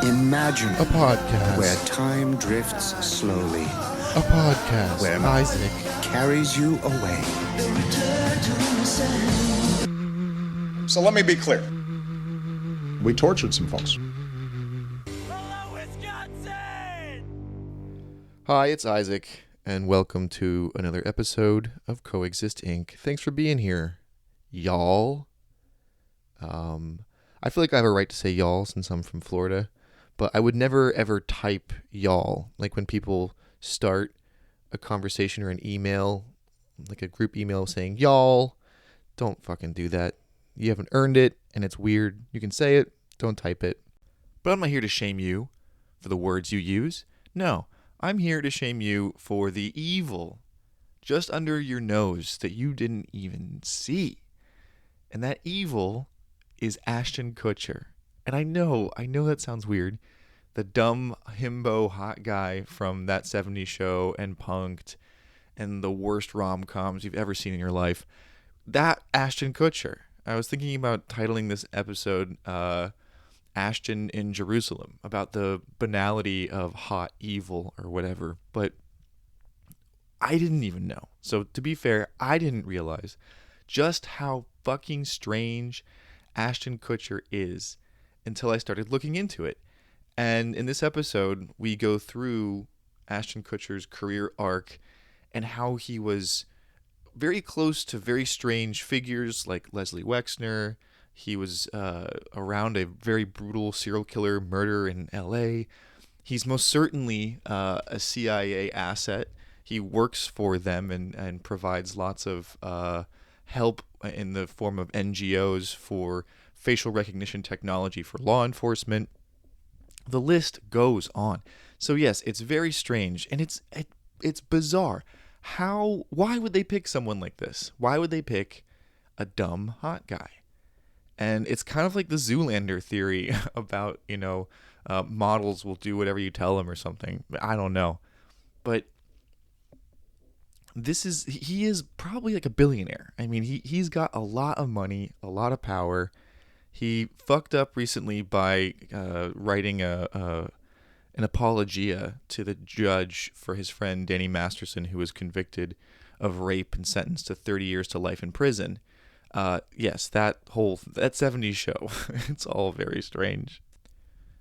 Imagine A podcast. where time drifts slowly, A podcast. where Isaac. carries you away. So let me be clear. We tortured some folks. Hi, it's Isaac, and welcome to another episode of Coexist Inc. Thanks for being here, y'all. I feel like I have a right to say y'all since I'm from Florida, but I would never ever type y'all. Like when people start a conversation or an email, like a group email saying y'all, don't fucking do that. You haven't earned it, and it's weird. You can say it, don't type it. But I'm not here to shame you for the words you use. No, I'm here to shame you for the evil just under your nose that you didn't even see. And that evil is Ashton Kutcher. And I know that sounds weird. The dumb himbo hot guy from That 70s Show and Punk'd and the worst rom-coms you've ever seen in your life. That Ashton Kutcher. I was thinking about titling this episode Ashton in Jerusalem, about the banality of hot evil or whatever. But I didn't even know. So to be fair, I didn't realize just how fucking strange Ashton Kutcher is until I started looking into it. And in this episode, we go through Ashton Kutcher's career arc and how he was very close to very strange figures like Les Wexner. He was around a very brutal serial killer murder in L.A. He's most certainly a CIA asset. He works for them and provides lots of help in the form of NGOs for facial recognition technology for law enforcement. The list goes on. So yes, it's very strange and it's bizarre. Why would they pick someone like this? Why would they pick a dumb hot guy? And it's kind of like the Zoolander theory about, models will do whatever you tell them or something. I don't know. But he is probably like a billionaire. I mean, he's got a lot of money, a lot of power. He fucked up recently by writing an apologia to the judge for his friend Danny Masterson, who was convicted of rape and sentenced to 30 years to life in prison. Yes, that 70s show, it's all very strange.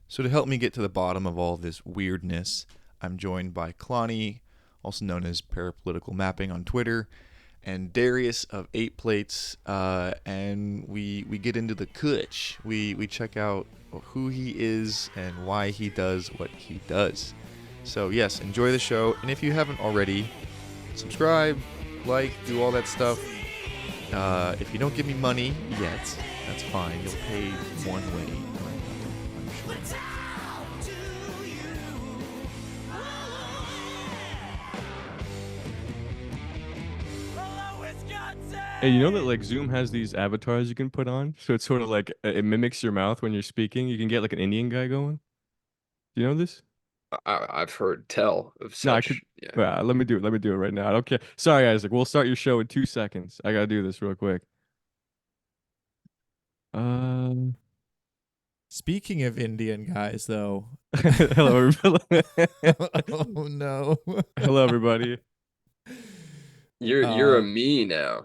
So to help me get to the bottom of all this weirdness, I'm joined by Klonny, also known as Parapolitical Mapping on Twitter, and Darius of 8 Plates, and we get into the Kutch. We check out who he is and why he does what he does. So yes, enjoy the show, and if you haven't already, subscribe, like, do all that stuff. If you don't give me money yet, that's fine. You'll pay one way or another, I'm sure. Hey, you know that like Zoom has these avatars you can put on? So it's sort of like it mimics your mouth when you're speaking. You can get like an Indian guy going. Do you know this? I've heard tell of such. No, I could. Yeah. Well, let me do it. Let me do it right now. I don't care. Sorry, Isaac. We'll start your show in 2 seconds. I gotta do this real quick. Speaking of Indian guys, though. Hello, everybody. Oh no. Hello, everybody. You're a me now.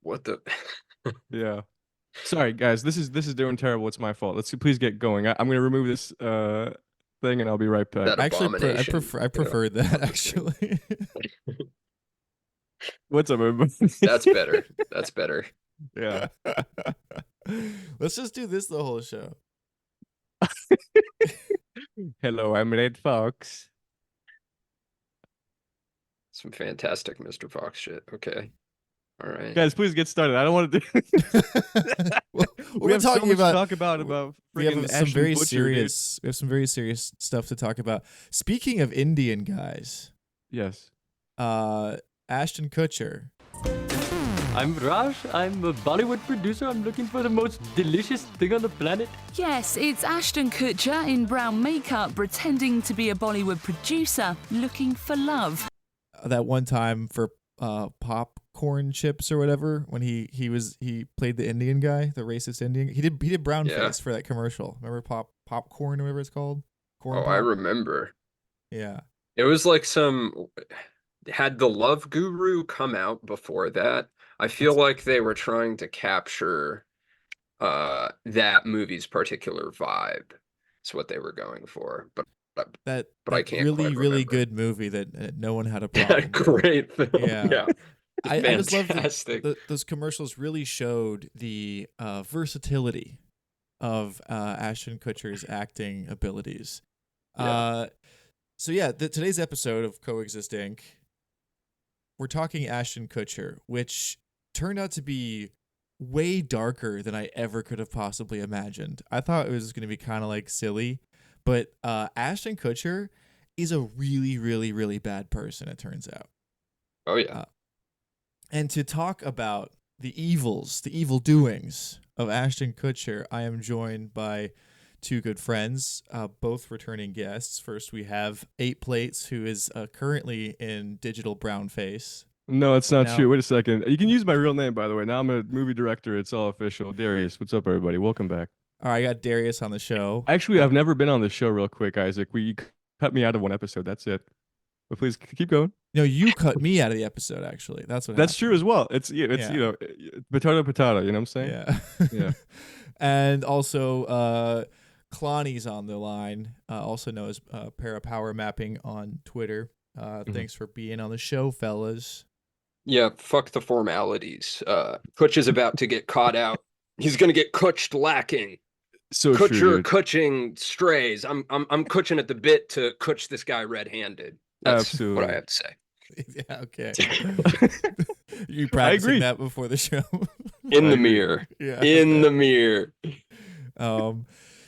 What the? Yeah. Sorry, guys. This is doing terrible. It's my fault. Let's please get going. I'm gonna remove this thing and I'll be right back. That Actually, I abomination, prefer that actually. What's up, everybody? That's better. That's better. Yeah. Let's just do this the whole show. Hello, I'm Red Fox. Some fantastic Mr. Fox shit. Okay. All right. Guys, please get started. I don't want to do. We're talking so much about to talk about. we have friggin' some Ashton very Kutcher, serious. We have some very serious stuff to talk about. Speaking of Indian guys, dude. Yes. Ashton Kutcher. I'm Raj. I'm a Bollywood producer. I'm looking for the most delicious thing on the planet. Yes, it's Ashton Kutcher in brown makeup pretending to be a Bollywood producer looking for love. That one time for popcorn chips or whatever, when he played the Indian guy, the racist Indian. He did brown face for that commercial. Remember popcorn or whatever it's called. Corn Oh, pop. I remember. Yeah. It was like had the Love Guru come out before that? I feel like they were trying to capture that movie's particular vibe. It's what they were going for. But That I can't really quite really remember. good movie that no one had a problem with. Great film. Yeah. Yeah. I just love Fantastic. those commercials really showed the versatility of Ashton Kutcher's acting abilities. Yeah. So yeah, today's episode of Coexist Inc., we're talking Ashton Kutcher, which turned out to be way darker than I ever could have possibly imagined. I thought it was going to be kind of like silly, but Ashton Kutcher is a really, really, really bad person, it turns out. Oh yeah. And to talk about the evil doings of Ashton Kutcher, I am joined by two good friends, both returning guests. First, we have 8 Plates, who is currently in digital brown face. No, it's not Now- true. Wait a second. You can use my real name, by the way. Now I'm a movie director. It's all official. Darius, what's up, everybody? Welcome back. All right, I got Darius on the show. Actually, I've never been on the show. Real quick, Isaac. We cut me out of one episode. That's it. But please keep going. No, you cut me out of the episode, actually. That's what That's happened. true as well. It's Yeah. you know, potato potato. You know what I'm saying? Yeah. Yeah. And also, Klonny's on the line, also known as Parapower Mapping on Twitter. Thanks for being on the show, fellas. Yeah, fuck the formalities. Kutch is about to get caught out. He's gonna get Kutched lacking. So Kutcher true. Dude. Kutching strays. I'm Kutching at the bit to Kutch this guy red-handed. That's Absolutely. what I have to say. Yeah, okay. You practicing agree. that before the show? In the mirror. Yeah. In the mirror.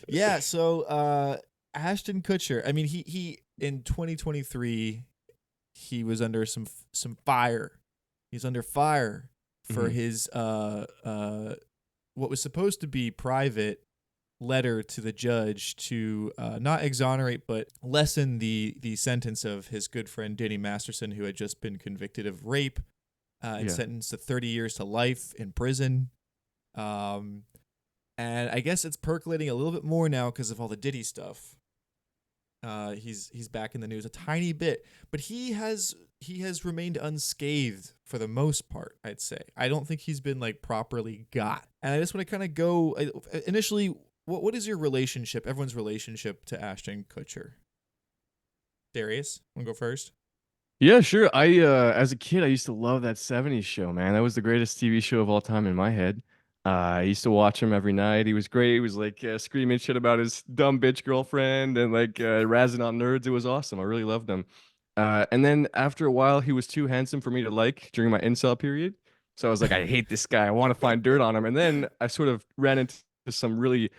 Yeah, so Ashton Kutcher, I mean he in 2023 he was under some fire. He's under fire for his what was supposed to be private letter to the judge to not exonerate but lessen the sentence of his good friend Danny Masterson, who had just been convicted of rape and sentenced to 30 years to life in prison. And I guess it's percolating a little bit more now because of all the Diddy stuff. He's back in the news a tiny bit, but he has remained unscathed for the most part, I'd say. I don't think he's been like properly got. And I just want to kind of go initially. What is your relationship, everyone's relationship to Ashton Kutcher? Darius, want to go first? Yeah, sure. I as a kid, I used to love that 70s show, man. That was the greatest TV show of all time in my head. I used to watch him every night. He was great. He was like screaming shit about his dumb bitch girlfriend and like razzing on nerds. It was awesome. I really loved him. And then after a while, he was too handsome for me to like during my incel period. So I was like, I hate this guy. I want to find dirt on him. And then I sort of ran into some really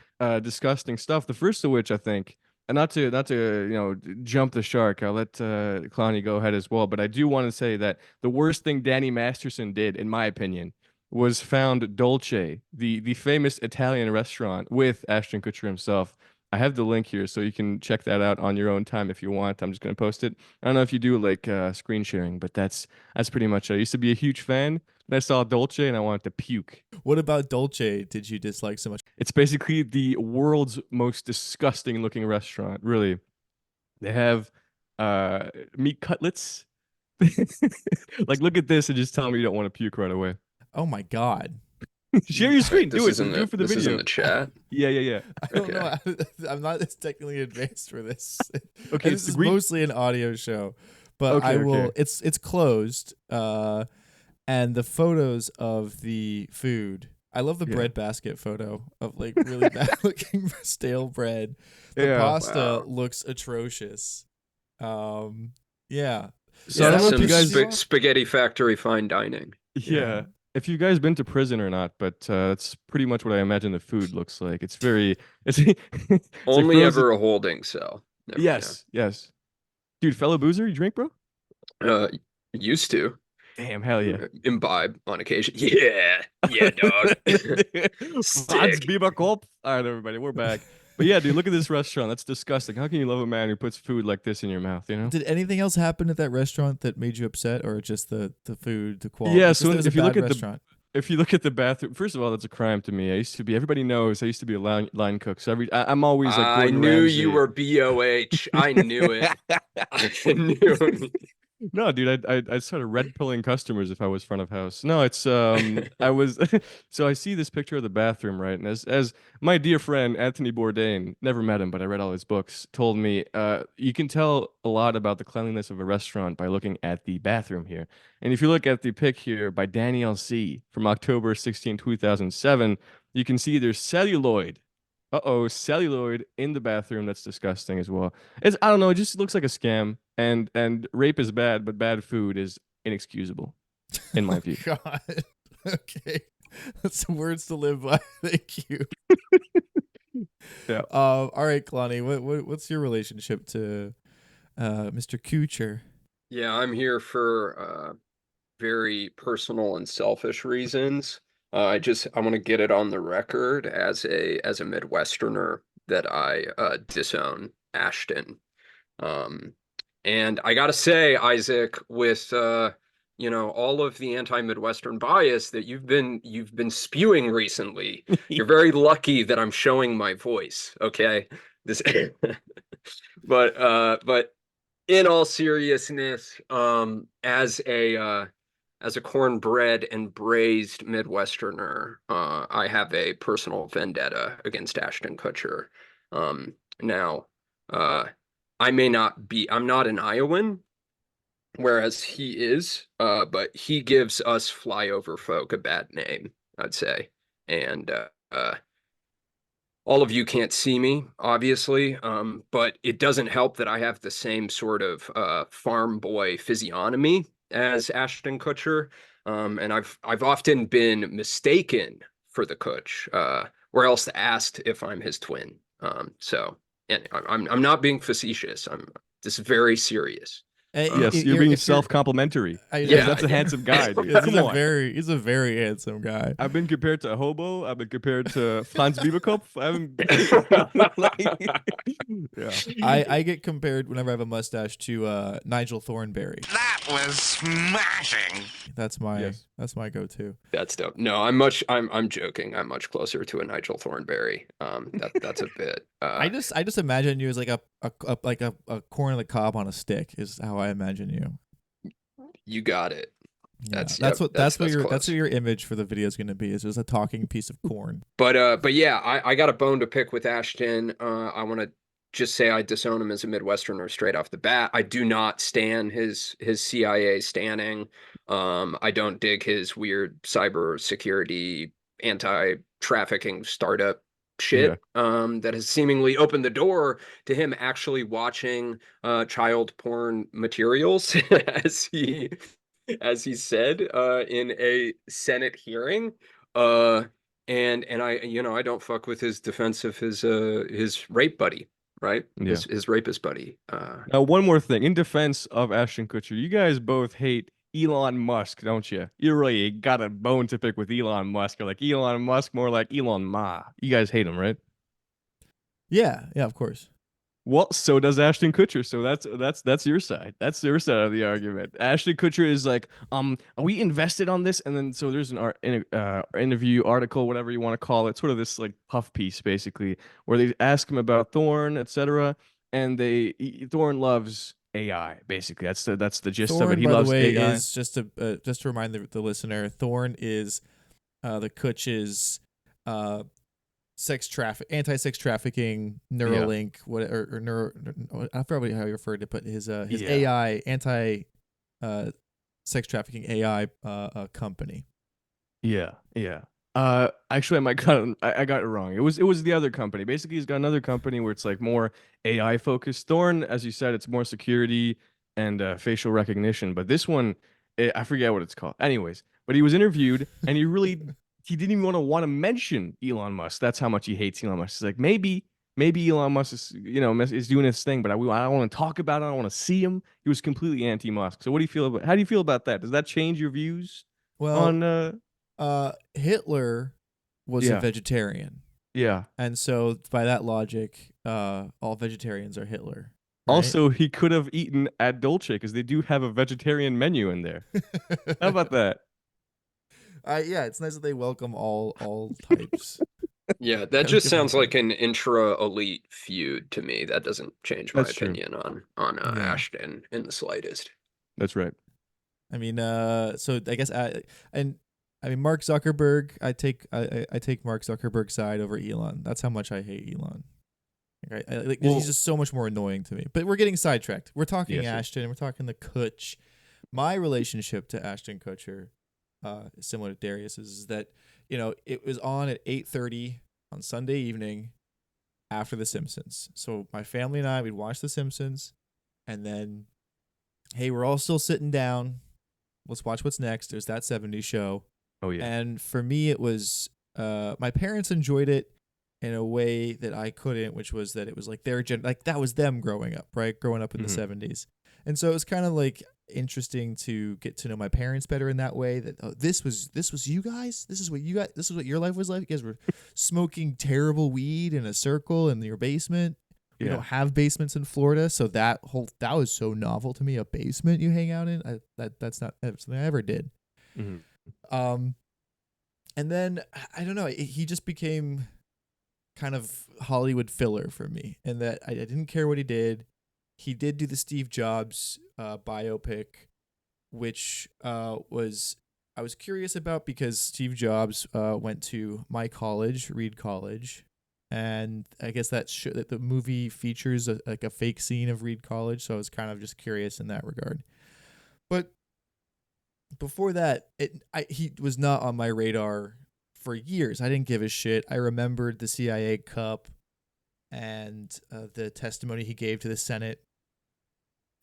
disgusting stuff. The first of which, I think, and not to jump the shark. I'll let Klonny go ahead as well. But I do want to say that the worst thing Danny Masterson did, in my opinion, was found Dolce, the famous Italian restaurant, with Ashton Kutcher himself. I have the link here, so you can check that out on your own time if you want. I'm just going to post it. I don't know if you do like screen sharing, but that's pretty much it. I used to be a huge fan. And I saw Dolce, and I wanted to puke. What about Dolce did you dislike so much? It's basically the world's most disgusting looking restaurant, really. They have meat cutlets. Like, look at this and just tell me you don't want to puke right away. Oh my God. Share your screen. This Do it. is in Do it for the this is video. in the chat. Yeah. I don't know. I'm not as technically advanced for this. Okay, This is mostly an audio show, but Okay, I will. okay. It's closed, and the photos of the food. I love the bread basket photo of like really bad looking stale bread. The Yeah. pasta Wow. looks atrocious. Yeah. So I don't know if some you guys. spaghetti factory fine dining. Yeah. If you guys been to prison or not, but that's pretty much what I imagine the food looks like. It's very. It's like Only frozen- ever a holding cell. Never- Yes. Dude, fellow boozer, you drink, bro? yeah. Used to Damn, hell yeah. imbibe on occasion. Yeah, dog. Franz Bieberkopf. All right, everybody, we're back. But yeah, dude, look at this restaurant. That's disgusting. How can you love a man who puts food like this in your mouth, you know? Did anything else happen at that restaurant that made you upset, or just the food, the quality? Yeah, Because so it was if a you look bad at restaurant. if you look at the bathroom, first of all, that's a crime to me. Everybody knows I used to be a line cook. So I'm always like I Gordon knew Ramsay. you were BOH. I knew it. I knew it. No, dude, I'd start red pilling customers if I was front of house. No, it's I was so I see this picture of the bathroom, right? And as my dear friend Anthony Bourdain, never met him, but I read all his books, told me, you can tell a lot about the cleanliness of a restaurant by looking at the bathroom here. And if you look at the pic here by Danielle C. from October 16, 2007, you can see there's celluloid. Uh-oh, celluloid in the bathroom. That's disgusting as well. I don't know, it just looks like a scam. And rape is bad, but bad food is inexcusable, in my view. God. Okay. That's some words to live by. Thank you. Yeah. All right, Klonny, what's your relationship to Mr. Kutcher? Yeah, I'm here for very personal and selfish reasons. I want to get it on the record as a Midwesterner that I disown Ashton. And I gotta say, Isaac, with all of the anti-Midwestern bias that you've been spewing recently, you're very lucky that I'm showing my voice. Okay, this, but in all seriousness, as a cornbread and braised Midwesterner, I have a personal vendetta against Ashton Kutcher. Now, I'm not an Iowan, whereas he is, but he gives us flyover folk a bad name, I'd say. And all of you can't see me, obviously, but it doesn't help that I have the same sort of farm boy physiognomy as Ashton Kutcher, and I've often been mistaken for the Kutch, or else asked if I'm his twin. So, and I'm not being facetious. This is very serious. Yes, you're being self-complimentary. Yeah, that's a handsome guy, dude. He's a very handsome guy. I've been compared to a hobo. I've been compared to Franz Bieberkopf. I get compared whenever I have a mustache to Nigel Thornberry. That was smashing. That's my go-to. That's dope. No, I'm joking. I'm much closer to a Nigel Thornberry. That's a bit. I just imagine you as like a corn on the cob on a stick is how I imagine you. You got it. Yeah, that's what your image for the video is going to be, is just a talking piece of corn. But yeah, I got a bone to pick with Ashton. I want to just say I disown him as a Midwesterner straight off the bat. I do not stan his CIA standing. I don't dig his weird cyber security anti-trafficking startup shit. That has seemingly opened the door to him actually watching child porn materials as he said in a Senate hearing. And I don't fuck with his defense of his rape buddy, right? Yeah. His rapist buddy. Now, one more thing. In defense of Ashton Kutcher, you guys both hate Elon Musk, don't you? You really got a bone to pick with Elon Musk. Or like Elon Musk, more like Elon Ma. You guys hate him, right? Yeah, of course. Well, so does Ashton Kutcher. So that's your side. That's your side of the argument. Ashton Kutcher is like, are we invested on this? And then so there's an interview article, whatever you want to call it, sort of this like puff piece basically, where they ask him about Thorne, etc. And Thorne loves AI. Basically, that's the gist of it. He loves AI. Is just to remind the listener, Thorne is the Kutch's anti-sex trafficking Neuralink, I forgot how you referred to it, but his AI anti sex trafficking AI company. Yeah. Actually, I got it wrong. It was the other company. Basically, he's got another company where it's like more AI focused. Thorne, as you said, it's more security and facial recognition. But this one, I forget what it's called. Anyways, but he was interviewed and he didn't even want to mention Elon Musk. That's how much he hates Elon Musk. He's like, maybe Elon Musk is doing his thing, but I don't want to talk about it. I don't want to see him. He was completely anti-Musk. So how do you feel about that? Does that change your views? Well, Hitler was a vegetarian. Yeah. And so by that logic, all vegetarians are Hitler. Right? Also, he could have eaten at Dolce because they do have a vegetarian menu in there. How about that? Yeah, it's nice that they welcome all types. Yeah, that Gotta just give them sounds that. like an intra-elite feud to me. That doesn't change my That's true. opinion on Yeah. Ashton in the slightest. That's right. I mean, so I guess Mark Zuckerberg. I take Mark Zuckerberg's side over Elon. That's how much I hate Elon. Right? He's just so much more annoying to me. But we're getting sidetracked. We're talking Yes, sir. Ashton. We're talking the Kutch. My relationship to Ashton Kutcher, similar to Darius's, is that it was on at 8:30 on Sunday evening after The Simpsons. So my family and I, we'd watch The Simpsons, and then, hey, we're all still sitting down. Let's watch what's next. There's that 70s show. Oh yeah. And for me, it was my parents enjoyed it in a way that I couldn't, which was that it was like that was them growing up, right? Growing up in the 70s. And so it was kind of like interesting to get to know my parents better in that way, that this was you guys, this is what your life was like. You guys were smoking terrible weed in a circle in your basement. We don't have basements in Florida, so that was so novel to me. A basement you hang out in, that's not something I ever did. And then I don't know, he just became kind of Hollywood filler for me, and that I didn't care what he did. He did do the Steve Jobs biopic, which I was curious about because Steve Jobs went to my college, Reed College, and I guess that the movie features a fake scene of Reed College, so I was kind of just curious in that regard. But before that, he was not on my radar for years. I didn't give a shit. I remembered the CIA cup and the testimony he gave to the Senate.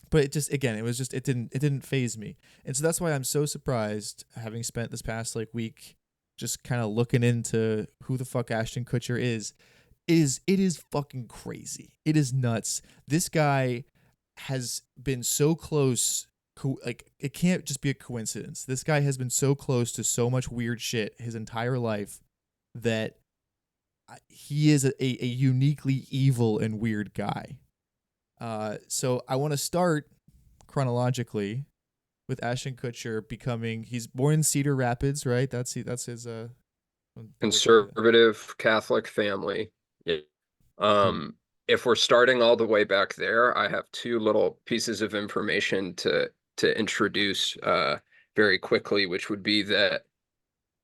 But it didn't faze me. And so that's why I'm so surprised, having spent this past week just kind of looking into who the fuck Ashton Kutcher is. It is fucking crazy. It is nuts. This guy has been so close. It can't just be a coincidence. This guy has been so close to so much weird shit his entire life that he is a uniquely evil and weird guy. So I want to start chronologically with Ashton Kutcher he's born in Cedar Rapids, right? That's his Conservative Catholic family. Yeah. If we're starting all the way back there, I have two little pieces of information to introduce very quickly, which would be that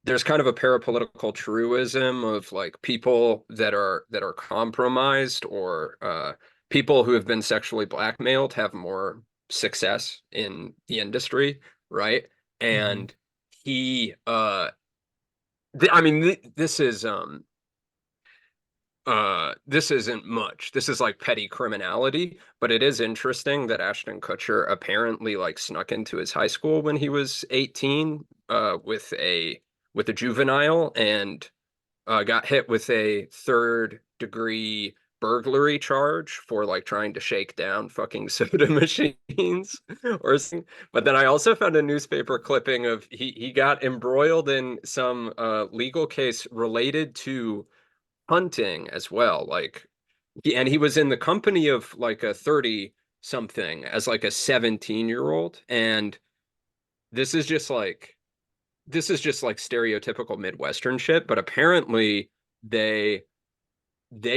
there's kind of a parapolitical truism of people that are compromised, or people who have been sexually blackmailed have more success in the industry, right? And he this isn't much. This is like petty criminality, but it is interesting that Ashton Kutcher apparently snuck into his high school when he was 18 with a juvenile, and got hit with a third-degree burglary charge for trying to shake down fucking soda machines or something. But then I also found a newspaper clipping of he got embroiled in some legal case related to hunting as well. And he was in the company of a 30 something as a 17-year-old, and this is just stereotypical Midwestern shit. But apparently they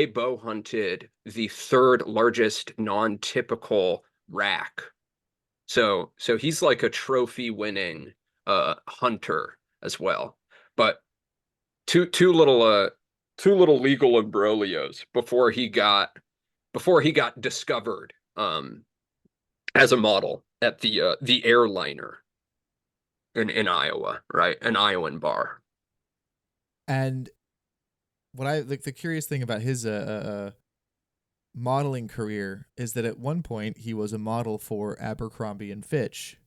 bow hunted the third largest non-typical rack. So he's a trophy winning hunter as well. But two little legal imbroglios before he got discovered as a model at the airliner in Iowa, right? An Iowan bar. And what the curious thing about his modeling career is that at one point he was a model for Abercrombie and Fitch,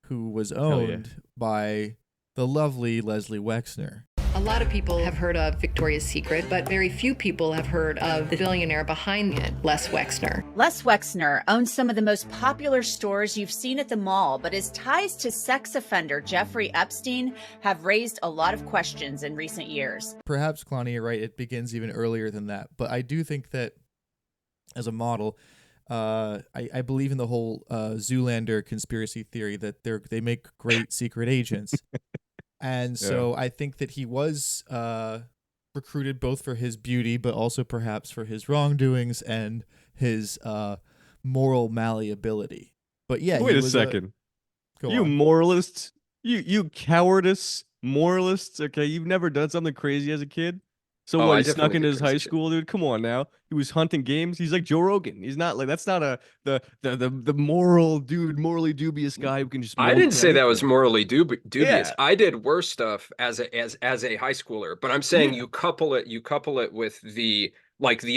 who was owned by the lovely Leslie Wexner. A lot of people have heard of Victoria's Secret, but very few people have heard of the billionaire behind it, Les Wexner. Les Wexner owns some of the most popular stores you've seen at the mall, but his ties to sex offender Jeffrey Epstein have raised a lot of questions in recent years. Perhaps, Klonny, you're right, it begins even earlier than that. But I do think that as a model, I believe in the whole Zoolander conspiracy theory that they make great secret agents. And so I think that he was recruited both for his beauty, but also perhaps for his wrongdoings and his moral malleability. But yeah, wait a second. You moralists, you cowardice moralists. Okay, you've never done something crazy as a kid. So Oh, what? I He snuck definitely into did his high crazy shit. school, dude. Come on now. He was hunting games. He's like Joe Rogan. He's not like that's not the moral dude, morally dubious guy who can just. I didn't say that was anything. morally dubious. Yeah. I did worse stuff as a high schooler, but I'm saying you couple it with the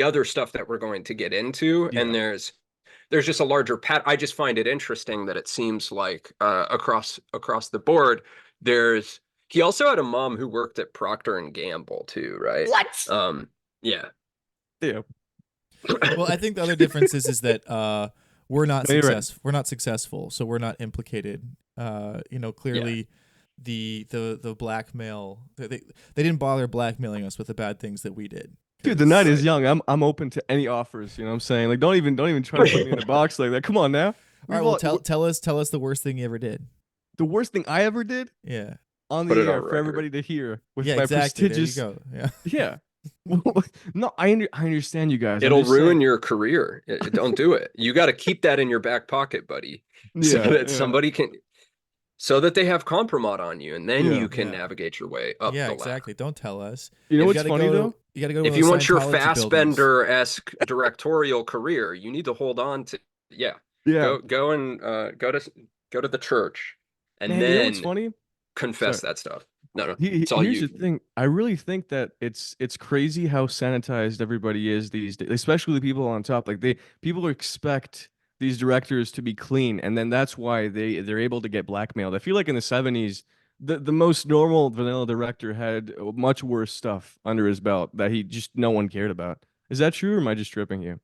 other stuff that we're going to get into, and there's just a larger I just find it interesting that it seems like across the board he also had a mom who worked at Procter and Gamble too, right? What? Yeah. Yeah. Well, I think the other difference is that we're not No, you're right. successful. We're not successful, so we're not implicated. Clearly, the blackmail. They didn't bother blackmailing us with the bad things that we did. Dude, the night is young. I'm open to any offers. You know what I'm saying? Like, don't even try to put me in a box like that. Come on now. All right, well, tell us the worst thing you ever did. The worst thing I ever did Yeah. on Put the it on air for record. everybody to hear with Yeah, my exactly. prestigious. There you go. Yeah. Yeah. No, I understand you guys. I'm It'll just ruin saying. your career. Don't do it. You got to keep that in your back pocket, buddy, so Yeah, that yeah. somebody can, so that they have compromat on you, and then Yeah. you can Yeah. navigate your way up Yeah, the exactly. Don't tell us. You know You what's gotta funny go- though? You got to go to ladder. If one you of want those your Scientology buildings. Fassbender-esque directorial career, you need to hold on to Yeah. go and go to the church, and Man, you know what's then funny? confess Sorry. that stuff. No, it's all Here's you. the thing. I really think that it's crazy how sanitized everybody is these days, especially the people on top. Like people expect these directors to be clean, and then that's why they're able to get blackmailed. I feel like in the 70s, the most normal vanilla director had much worse stuff under his belt that no one cared about. Is that true, or am I just tripping you?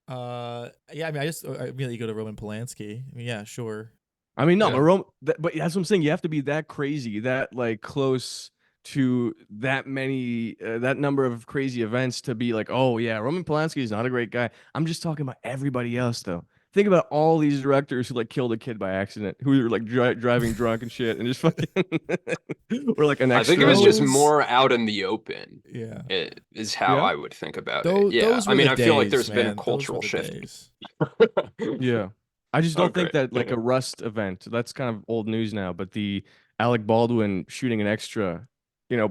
Yeah, I mean, I immediately go to Roman Polanski. I mean, yeah, sure. I mean, no, Yeah. but that's what I'm saying. You have to be that crazy, that like close to that many, that number of crazy events to be like, oh yeah, Roman Polanski is not a great guy. I'm just talking about everybody else though. Think about all these directors who like killed a kid by accident, who are like driving drunk and shit, and just fucking, or like an I extra. think it was just Those- more out in the open. Yeah. It is how Yeah? I would think about Those, it. Yeah, those were I mean, the I feel like days, there's been a man. Those were cultural the shift. days. Yeah. I just don't think great. that like a Rust event, that's kind of old news now, but the Alec Baldwin shooting an extra,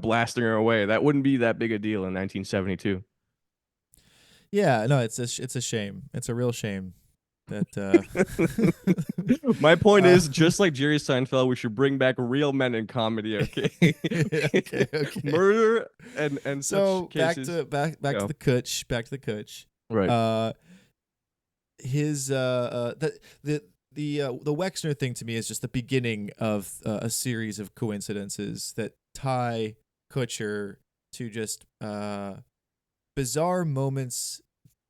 blasting her away, that wouldn't be that big a deal in 1972. Yeah, no, it's a shame. It's a real shame that My point is, just like Jerry Seinfeld, we should bring back real men in comedy, okay? Okay. Murder and so such cases. back Go. to the Kutch. Right. His the Wexner thing to me is just the beginning of a series of coincidences that tie Kutcher to just bizarre moments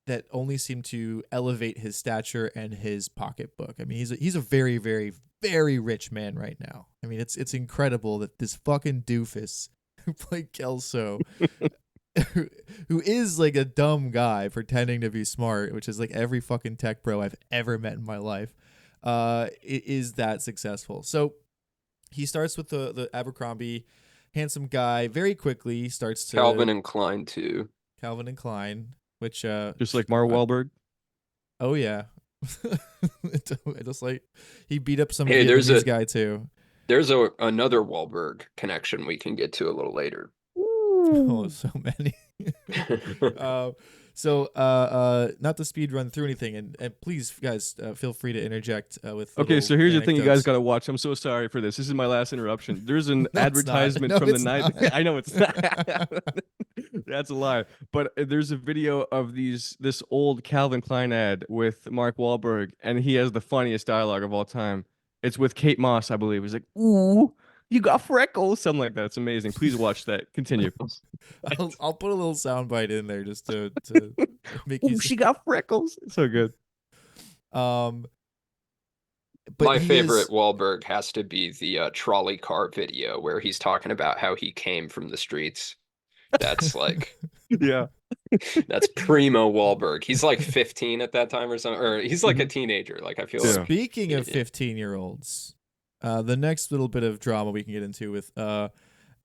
that only seem to elevate his stature and his pocketbook. I mean, he's a very, very, very rich man right now. I mean, it's incredible that this fucking doofus who played Kelso, who is like a dumb guy pretending to be smart, which is like every fucking tech bro I've ever met in my life, is that successful. So he starts with the Abercrombie, handsome guy. Very quickly starts to Calvin and Klein too. Calvin and Klein, which Just like Mark Wahlberg. oh yeah, just like he beat up some Hey, there's Vietnamese a- guy too. There's another Wahlberg connection we can get to a little later. Oh, so many. Not to speed run through anything, and please, guys, feel free to interject with. Okay, little so here's the thing you guys anecdotes. got to watch. I'm so sorry for this. This is my last interruption. There's an No, it's not. advertisement No, from the it's night. not. I know it's not. That's a lie. But there's a video of this old Calvin Klein ad with Mark Wahlberg, and he has the funniest dialogue of all time. It's with Kate Moss, I believe. He's like, "Ooh, you got freckles," something like that. It's amazing. Please watch that. Continue. I'll put a little soundbite in there just to make you. Ooh, she got freckles. So good. But My he favorite is- Wahlberg has to be the trolley car video where he's talking about how he came from the streets. That's like Yeah. that's primo Wahlberg. He's like 15 at that time or something, or he's like a teenager. Like I feel Yeah. like Speaking of Yeah. 15-year-olds, The next little bit of drama we can get into with the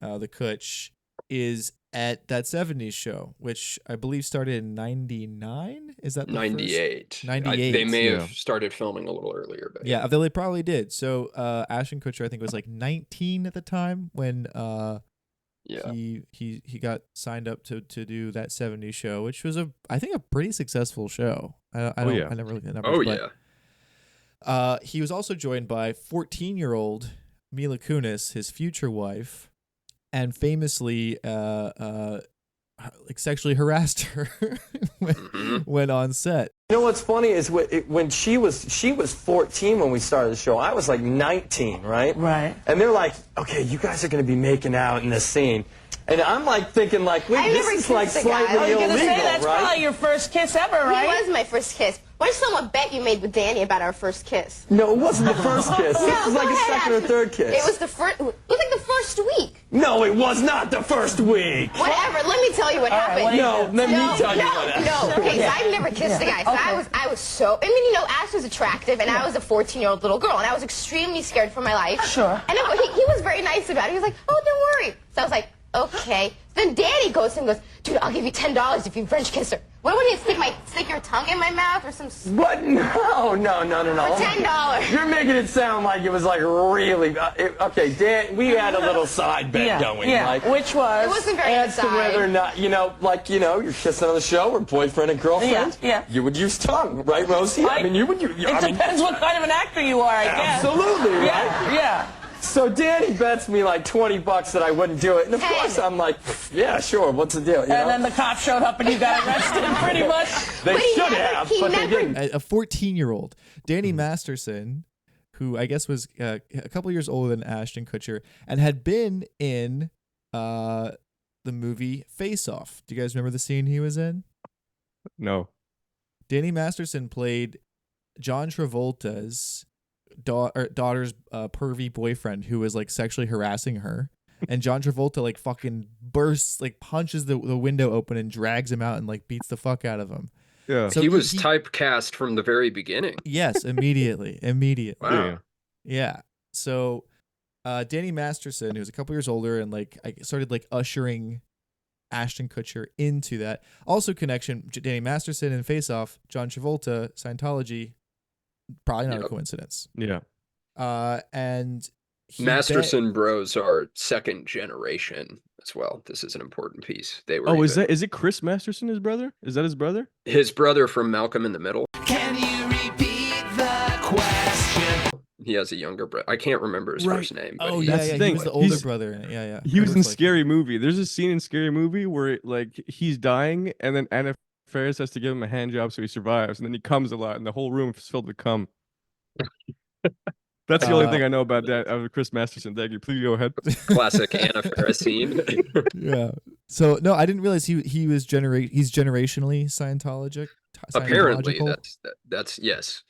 Kutch is at that 70s show, which I believe started in 99. Is that the 98? First? 98. They may have started filming a little earlier, but yeah, they probably did. So Ashton Kutcher, I think, was like 19 at the time when he got signed up to do that 70s show, which was I think a pretty successful show. I never looked at the numbers. He was also joined by 14-year-old Mila Kunis, his future wife, and famously like sexually harassed her when on set. You know what's funny is when she was 14 when we started the show. I was like 19, right? Right. And they're like, okay, you guys are going to be making out in this scene. And I'm like thinking like, wait, this is like slightly illegal, that's right? probably your first kiss ever, right? It was my first kiss. Why don't you tell them a bet you made with Danny about our first kiss? No, it wasn't the first kiss. No, It was like go a ahead, second or Ashton. third kiss. It was the first. It was like the first week. No, it was not the first week. Whatever. Let me tell you what happened. Let me tell you what happened. No. Okay, so I've never kissed a guy. So I was so. I mean, Ash was attractive, and I was a 14-year-old little girl, and I was extremely scared for my life. Sure. And he was very nice about it. He was like, "Oh, don't worry." So I was like, "Okay." Then Danny goes and goes, "Dude, I'll give you $10 if you French kiss her." What would you stick your tongue in my mouth or some? What? No. For $10. You're making it sound like it was like really. Okay, Dan, we had a little side bet going. Yeah. Like, Which was? It wasn't very as to whether or not, you're kissing on the show or boyfriend and girlfriend. Yeah. You would use tongue, right, Rosie? I mean, you would. It depends what kind of an actor you are, I guess. Absolutely, right? Yeah. So Danny bets me like $20 that I wouldn't do it, and of course I'm like, yeah, sure. What's the deal? And then the cop showed up and you got arrested, pretty much. They should have, but they didn't. A 14-year-old Danny Masterson, who I guess was a couple years older than Ashton Kutcher, and had been in the movie Face Off. Do you guys remember the scene he was in? No. Danny Masterson played John Travolta's daughter's pervy boyfriend who was like sexually harassing her, and John Travolta like fucking bursts, like punches the window open and drags him out and like beats the fuck out of him. Yeah. So he was typecast from the very beginning. Yes, immediately. Wow. Yeah. So Danny Masterson, who's a couple years older, and like I started like ushering Ashton Kutcher into that. Also connection, Danny Masterson in Face Off, John Travolta, Scientology. Probably not a coincidence. Yeah. And Masterson bros are second generation as well. This is an important piece. They were. Oh, is it Chris Masterson, his brother? Is that his brother? His brother from Malcolm in the Middle. Can you repeat the question? He has a younger brother. I can't remember his first name. But Oh, yeah. He was the older brother in it. Yeah. He was in Scary Movie. There's a scene in Scary Movie where like he's dying, and then Anna Faris has to give him a hand job so he survives, and then he comes a lot, and the whole room is filled with cum. That's the only thing I know about that of Chris Masterson. Thank you. Please go ahead. Classic Anna Faris scene. Yeah. So no, I didn't realize he was he's generationally Scientologic. Apparently, that's yes.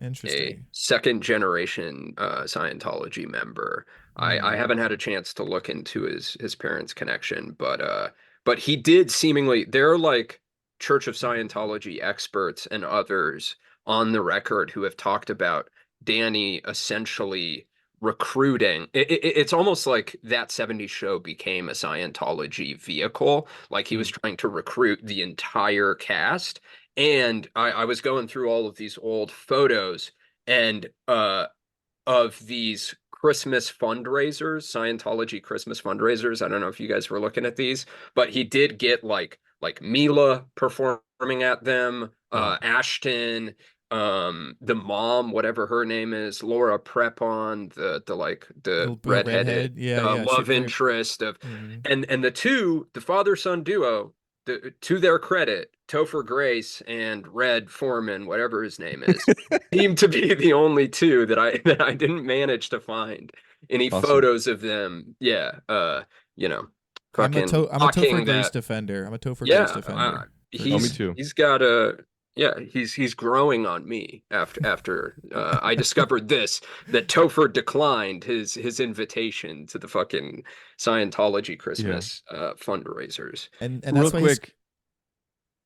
Interesting. A second generation Scientology member. I haven't had a chance to look into his parents' connection, but he did seemingly. They're like Church of Scientology experts and others on the record who have talked about Danny essentially recruiting. It's almost like that 70s show became a Scientology vehicle. Like he was trying to recruit the entire cast. And I was going through all of these old photos and of these Christmas fundraisers, Scientology Christmas fundraisers. I don't know if you guys were looking at these, but he did get like Mila performing at them, Ashton, the mom, whatever her name is, Laura Prepon, the redheaded love interest of, and the father-son duo, to their credit, Topher Grace and Red Foreman, whatever his name is, seem to be the only two that I didn't manage to find any photos of them. Yeah, I'm a Topher Grace defender. Grace defender. Me too. He's got he's growing on me after I discovered that Topher declined his invitation to the fucking Scientology Christmas fundraisers. And that's why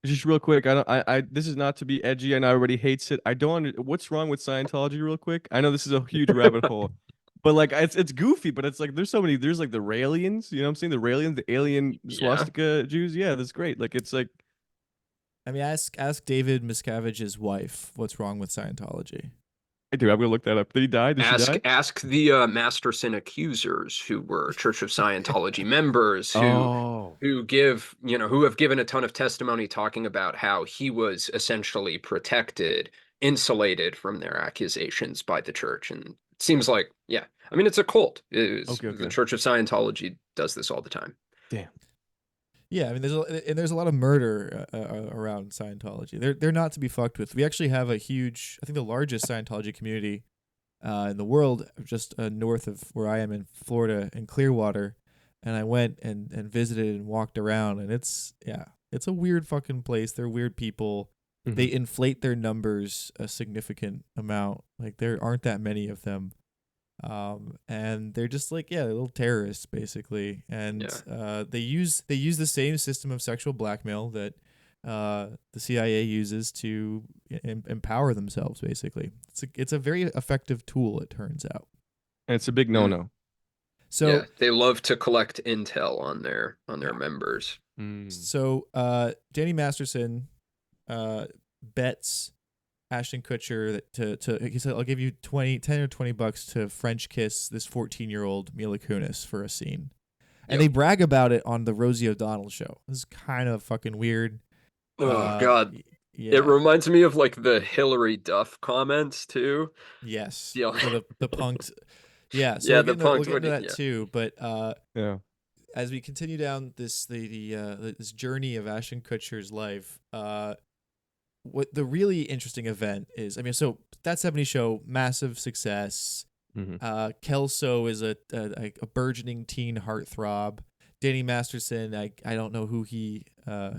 just real quick, I this is not to be edgy, and I already hates it. What's wrong with Scientology real quick? I know this is a huge rabbit hole. But like it's goofy, but it's like there's so many. There's like the Raelians, you know what I'm saying? The Raelians, the alien swastika Jews. Yeah, that's great. Like it's like, I mean, ask David Miscavige's wife what's wrong with Scientology. I do. I'm gonna look that up. Did he die? Did she die? Ask the Masterson accusers who were Church of Scientology members who give, who have given a ton of testimony talking about how he was essentially protected, insulated from their accusations by the church. And it seems like, yeah, I mean, it's a cult. The Church of Scientology does this all the time. Damn. Yeah, I mean, there's a lot of murder around Scientology. They're not to be fucked with. We actually have a huge, I think, the largest Scientology community in the world, just north of where I am in Florida, in Clearwater. And I went and visited and walked around, and it's a weird fucking place. They're weird people. Mm-hmm. They inflate their numbers a significant amount. Like there aren't that many of them. And they're just like, they're little terrorists basically. And they use the same system of sexual blackmail that the CIA uses to empower themselves basically. It's a very effective tool, it turns out. And it's a big no-no. So they love to collect intel on their members. So Danny Masterson bets Ashton Kutcher that he said, I'll give you 10 or $20 to French kiss this 14-year-old Mila Kunis for a scene. And they brag about it on the Rosie O'Donnell show. This is kind of fucking weird. Oh God. Yeah. It reminds me of like the Hillary Duff comments too. Yes. Yeah. So the punks. Yeah. So the punks we'll get into that too. But as we continue down this this journey of Ashton Kutcher's life, what the really interesting event is, I mean, so that 70s show, massive success. Mm-hmm. Kelso is a burgeoning teen heartthrob. Danny Masterson, I don't know who he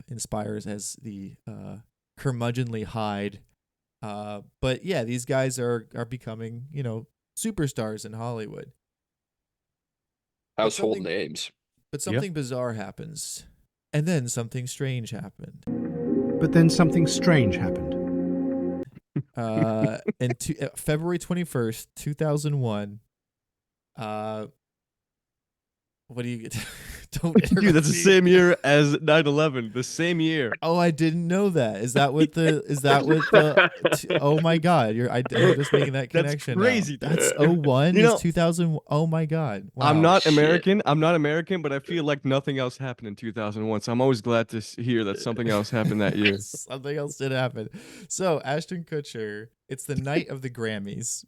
inspires as the curmudgeonly Hyde. But yeah, these guys are becoming, superstars in Hollywood. Household names. But something bizarre happens. And then something strange happened. But then something strange happened. February 21st, 2001. What do you get? Don't Dude, that's the same year as 9/11. The same year. Oh, I didn't know that. Is that what oh my God. I'm just making that connection. That's crazy. Now. That's 01. It's 2000. Oh my God. Wow. I'm not American, but I feel like nothing else happened in 2001. So I'm always glad to hear that something else happened that year. Something else did happen. So Ashton Kutcher, it's the night of the Grammys.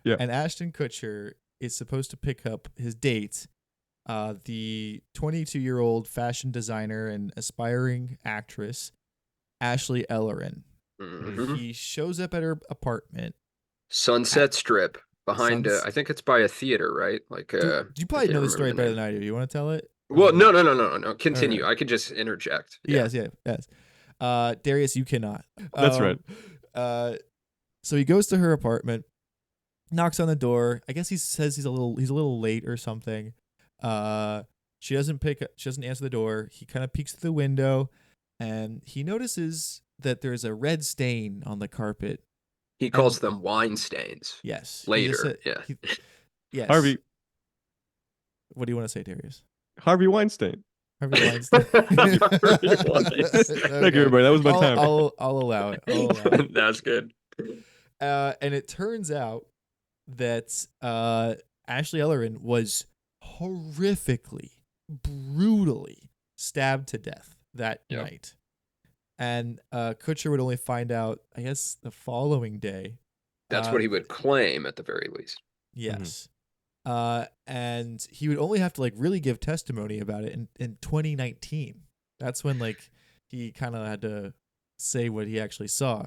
Yeah. And Ashton Kutcher is supposed to pick up his date. The 22-year-old fashion designer and aspiring actress, Ashley Ellerin. Mm-hmm. He shows up at her apartment. Sunset Strip behind, I think it's by a theater, right? Like, you probably know the story better than I do. You want to tell it? Well, no. Continue. Right. I could just interject. Yeah. Yes. Darius, you cannot. That's right. So he goes to her apartment, knocks on the door. I guess he says he's a little late or something. She doesn't answer the door. He kind of peeks through the window and he notices that there's a red stain on the carpet. He calls them wine stains. Yes. Later. Yes. Harvey. What do you want to say, Darius? Harvey Weinstein. Harvey Weinstein. Thank you, everybody. That was my time. I'll allow it. That's good. And it turns out that Ashley Ellerin was horrifically, brutally stabbed to death that night. And Kutcher would only find out, I guess, the following day. That's what he would claim at the very least. Yes. Mm-hmm. And he would only have to really give testimony about it in 2019. That's when he kind of had to say what he actually saw.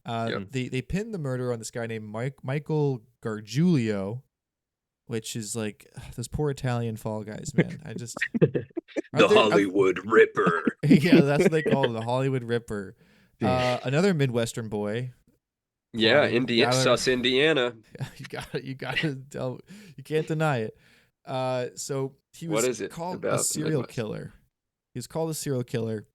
They pinned the murder on this guy named Michael Gargiulio, which is those poor Italian Fall Guys, man. I just Hollywood Ripper. Yeah, that's what they call him, the Hollywood Ripper. Another Midwestern boy. Yeah, Indiana. You gotta tell. You can't deny it. So he was called a serial killer. He was called a serial killer.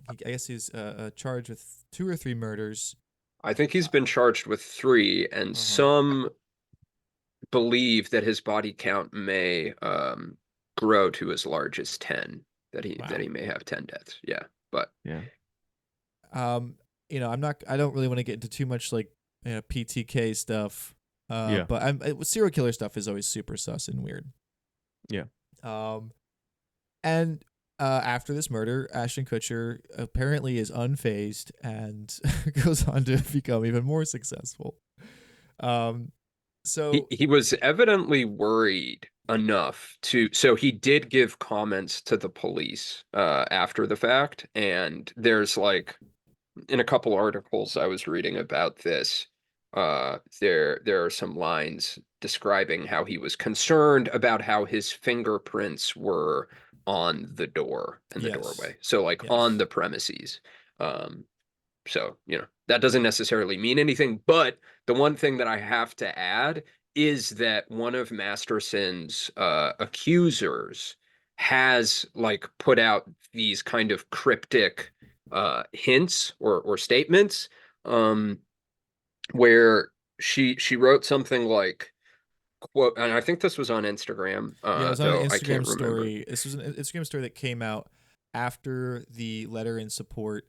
I guess he's charged with 2 or 3 murders. I think he's been charged with 3 and some believe that his body count may grow to as large as 10. That he may have 10 deaths. Yeah, but yeah. You know, I don't really want to get into too much like PTK stuff. Yeah. But serial killer stuff is always super sus and weird. Yeah. And after this murder, Ashton Kutcher apparently is unfazed and goes on to become even more successful. So he was evidently worried enough so he did give comments to the police after the fact, and there's like in a couple articles I was reading about this, there are some lines describing how he was concerned about how his fingerprints were on the door and the doorway, so like on the premises. So, you know, that doesn't necessarily mean anything, but the one thing that I have to add is that one of Masterson's accusers has like put out these kind of cryptic hints or statements, where she wrote something like, quote, and I think this was on Instagram. Yeah, it was on an I can't Instagram story. remember. This was an Instagram story that came out after the letter in support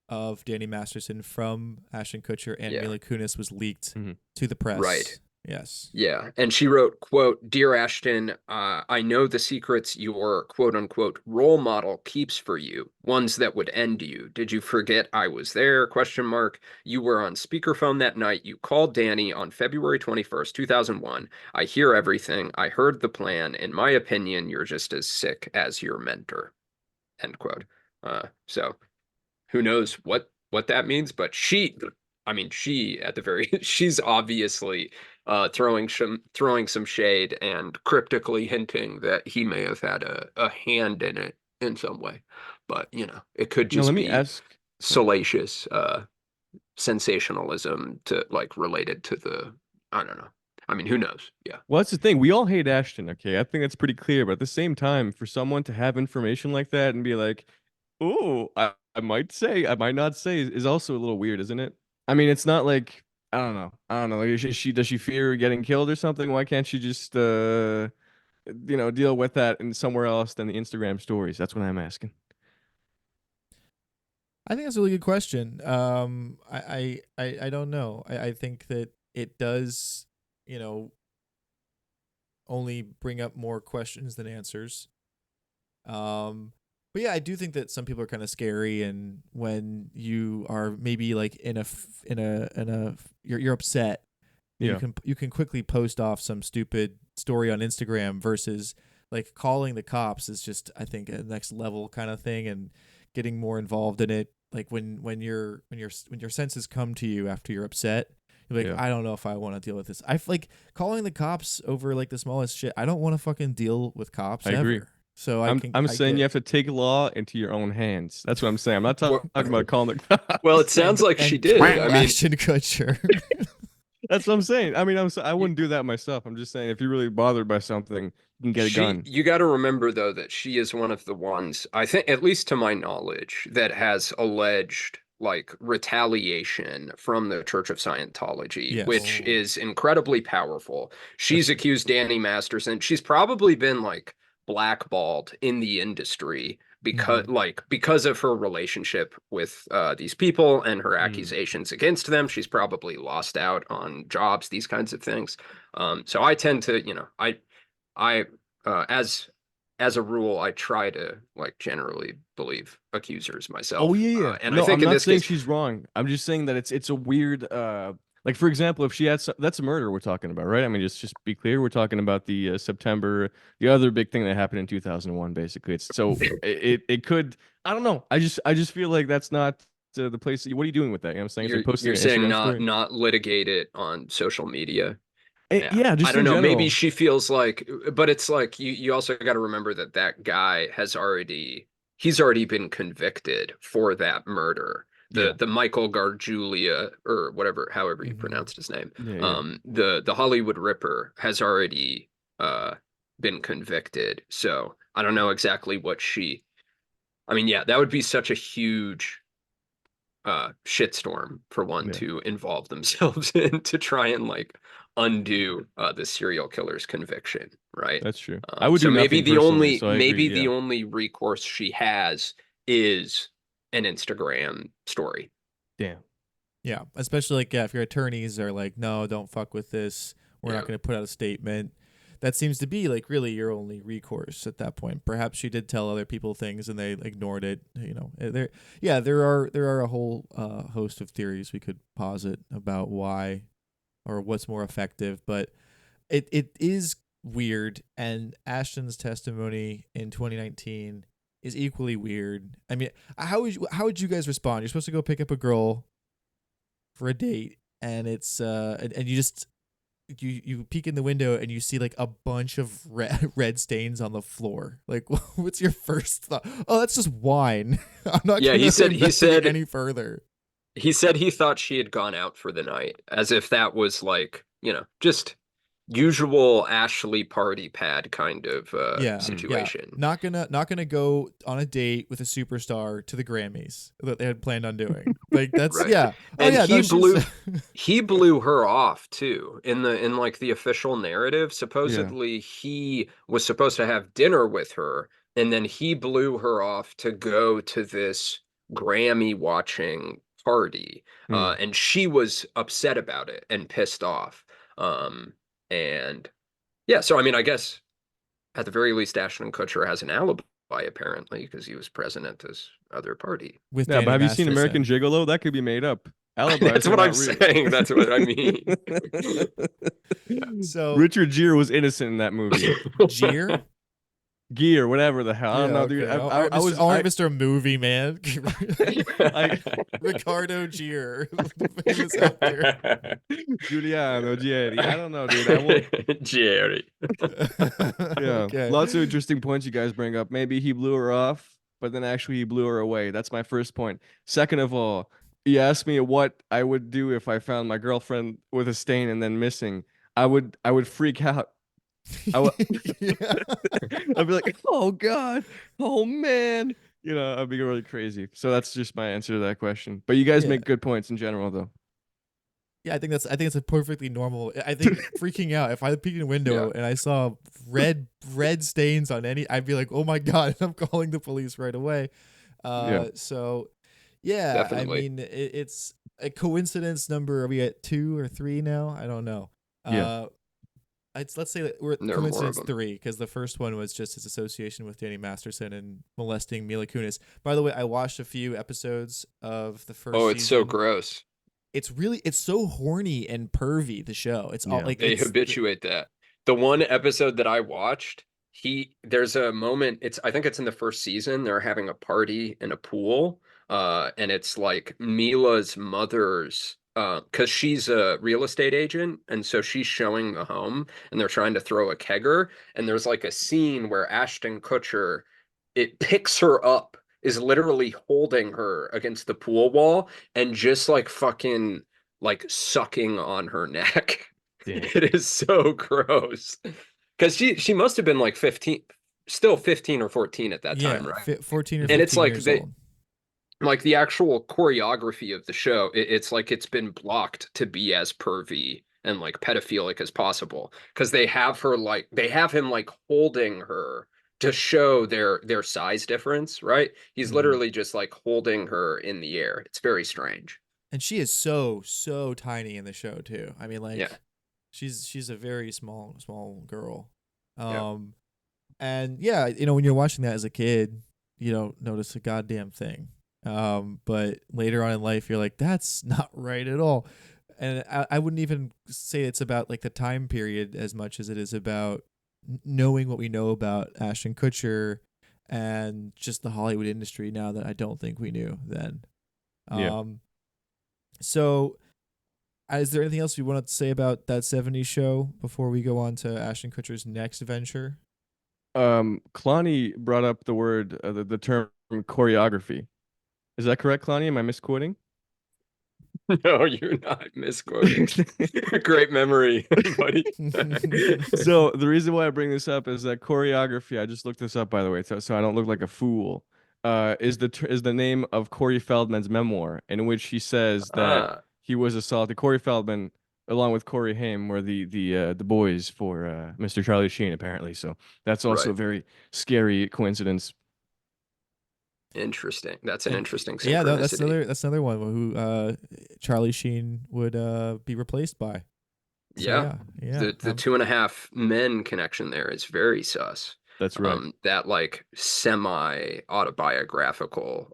of Danny Masterson from Ashton Kutcher and Mila Kunis was leaked to the press. Right. Yes. Yeah. And she wrote, quote, "Dear Ashton, I know the secrets your quote unquote role model keeps for you, ones that would end you. Did you forget I was there? Question mark. You were on speakerphone that night. You called Danny on February 21st, 2001. I hear everything. I heard the plan. In my opinion, you're just as sick as your mentor." End quote. So who knows what that means, but she at the very, she's obviously throwing some shade and cryptically hinting that he may have had a hand in it in some way. But, you know, it could just be salacious sensationalism to like related to the, I don't know. I mean, who knows? Yeah. Well, that's the thing. We all hate Ashton, okay? I think that's pretty clear. But at the same time, for someone to have information like that and be like, "Oh, I might not say," is also a little weird, isn't it? I mean, it's not like I don't know. Like, does she fear getting killed or something? Why can't she just deal with that in somewhere else than the Instagram stories? That's what I'm asking. I think that's a really good question. I don't know. I think that it does, you know, only bring up more questions than answers. But yeah, I do think that some people are kind of scary, and when you are maybe like you're upset, you can quickly post off some stupid story on Instagram versus like calling the cops is just, I think, a next level kind of thing, and getting more involved in it. Like when your senses come to you after you're upset, you're like, I don't know if I want to deal with this. I like calling the cops over like the smallest shit. I don't want to fucking deal with cops. I agree. So I'm saying you have to take law into your own hands. That's what I'm saying. I'm not talking about calling the cops. Well, it sounds like she did. I mean, Ashton Kutcher. That's what I'm saying. I mean, I wouldn't do that myself. I'm just saying, if you're really bothered by something, you can get a gun. You got to remember, though, that she is one of the ones, I think, at least to my knowledge, that has alleged like retaliation from the Church of Scientology, which is incredibly powerful. She's accused Danny Masterson. She's probably been like blackballed in the industry because of her relationship with these people and her accusations against them. She's probably lost out on jobs, these kinds of things. So I tend to, you know, I as a rule, I try to like generally believe accusers myself. Oh yeah. And no, I think I'm in not this saying case, she's wrong. I'm just saying that it's a weird like, for example, if she had that's a murder we're talking about, right? I mean, just be clear, we're talking about the September, the other big thing that happened in 2001. Basically, it's so it could. I don't know. I just feel like that's not the place. What are you doing with that? You know what I'm saying? you're saying not litigate it on social media. Yeah, just I don't know. in Maybe general. she feels like, but it's like you also got to remember that guy he's already been convicted for that murder. The Michael Gargiulia or whatever, however you pronounced his name. The Hollywood Ripper has already been convicted. So I don't know exactly what she. I mean, yeah, that would be such a huge shitstorm for one to involve themselves in, to try and like undo the serial killer's conviction, right? That's true. I would so do maybe nothing the personally, only so I maybe agree, the yeah. only recourse she has is an Instagram story. Damn. Yeah, especially like if your attorneys are like, no, don't fuck with this. We're not Yeah. going to put out a statement. That seems to be like really your only recourse at that point. Perhaps she did tell other people things and they ignored it. You know, there are a whole host of theories we could posit about why or what's more effective, but it is weird. And Ashton's testimony in 2019 is equally weird. I mean, how would you guys respond? You're supposed to go pick up a girl for a date, and it's and you just you peek in the window and you see like a bunch of red stains on the floor. Like, what's your first thought? Oh, that's just wine. I'm not. Yeah, gonna he said investigate any further. He said he thought she had gone out for the night, as if that was like, just usual Ashley party pad kind of situation. Not gonna go on a date with a superstar to the Grammys that they had planned on doing. Like that's Right. yeah. Oh And yeah, he no, blew she's- he blew her off too in like the official narrative. Supposedly he was supposed to have dinner with her, and then he blew her off to go to this Grammy watching party. And she was upset about it and pissed off. And yeah, so I mean, I guess at the very least, Ashton Kutcher has an alibi apparently because he was present at this other party. with Yeah, Danny but have you seen Masterson. American Gigolo? That could be made up. Alibis That's are what not I'm real. saying. That's what I mean. So Richard Gere was innocent in that movie. Gere? Gear, whatever the hell. I don't Yeah, know, dude. okay. I was Mr. Movie Man. Ricardo Gere, the famous actor. Giuliano Gieri. I don't know, dude. I won't. Jerry. Yeah, Okay. lots of interesting points you guys bring up. Maybe he blew her off, but then actually he blew her away. That's my first point. Second of all, you asked me what I would do if I found my girlfriend with a stain and then missing. I would freak out. I'd be like, oh God, oh man. I'd be really crazy. So that's just my answer to that question. But you guys make good points in general, though. Yeah, I think it's a perfectly normal. I think freaking out if I peeked in a window and I saw red stains on any, I'd be like, oh my God, I'm calling the police right away. So yeah, Definitely. I mean it's a coincidence number. Are we at 2 or 3 now? I don't know. Let's say that we're at There are more of coincidence them. 3 because the first one was just his association with Danny Masterson and molesting Mila Kunis. By the way, I watched a few episodes of the first. Oh, it's so season. gross. It's so horny and pervy. The show. It's all like They habituate that. The one episode that I watched, there's a moment, I think it's in the first season, they're having a party in a pool, and it's like Mila's mother's, because she's a real estate agent, and so she's showing the home, and they're trying to throw a kegger, and there's like a scene where Ashton Kutcher, it picks her up, is literally holding her against the pool wall, and just like fucking like sucking on her neck. It is so gross. Because she must have been like 15, still 15 or 14 at that time, right? 14 or 15 And it's like years old. like the actual choreography of the show, it's like it's been blocked to be as pervy and like pedophilic as possible. Because they have him like holding her to show their size difference, right? He's literally just like holding her in the air. It's very strange. And she is so tiny in the show too. I mean, like, she's a very small girl. And yeah, when you're watching that as a kid, you don't notice a goddamn thing. But later on in life, you're like, that's not right at all. And I wouldn't even say it's about like the time period as much as it is about knowing what we know about Ashton Kutcher and just the Hollywood industry now that I don't think we knew then. So is there anything else you wanted to say about that 70s show before we go on to Ashton Kutcher's next venture? Klonny brought up the word, the term choreography. Is that correct, Klonny? Am I misquoting? No, you're not misquoting. Great memory, buddy. So the reason why I bring this up is that choreography. I just looked this up, by the way, so I don't look like a fool. Is the name of Corey Feldman's memoir, in which he says that he was assaulted. Corey Feldman along with Corey Haim, were the boys for Mr. Charlie Sheen, apparently. So that's also a very scary coincidence. Interesting. That's an interesting synchronicity. Yeah, that's another one who Charlie Sheen would be replaced by. So, yeah. yeah. The 2.5 Men connection there is very sus. That's right. That like semi autobiographical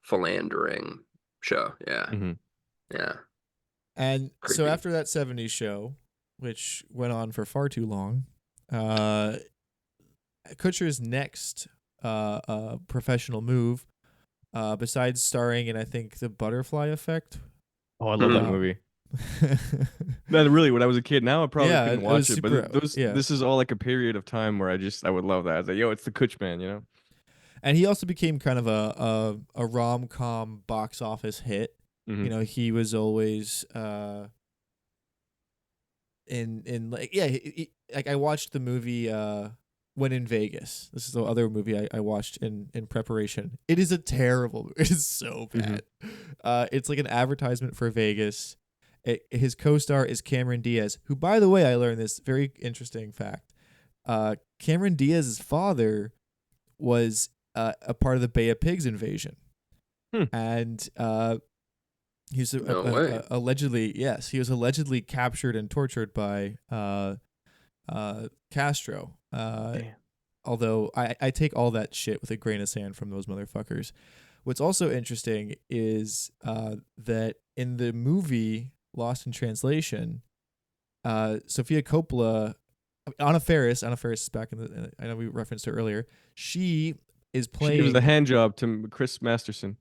philandering show. Yeah. Mm-hmm. Yeah. And Creepy. so after that 70s show, which went on for far too long, Kutcher's next professional move, besides starring in, I think, The Butterfly Effect. Oh, I love that movie. That really, when I was a kid, now I probably couldn't watch it, but this is all like a period of time where I would love that. I was like, yo, it's the Kutch Man, you know? And he also became kind of a rom-com box office hit. Mm-hmm. You know, he was always in like, yeah, like I watched the movie When in Vegas. This is the other movie I watched in preparation. It is a terrible movie. It is so bad. It's like an advertisement for Vegas. His co-star is Cameron Diaz, who, by the way, I learned this very interesting fact. Cameron Diaz's father was a part of the Bay of Pigs invasion. And he's allegedly, yes, he was allegedly captured and tortured by Castro. Although I take all that shit with a grain of sand from those motherfuckers. What's also interesting is that in the movie Lost in Translation, Sofia Coppola, Anna Faris is back in the. I know we referenced her earlier. She is playing. She gives the hand job to Chris Masterson.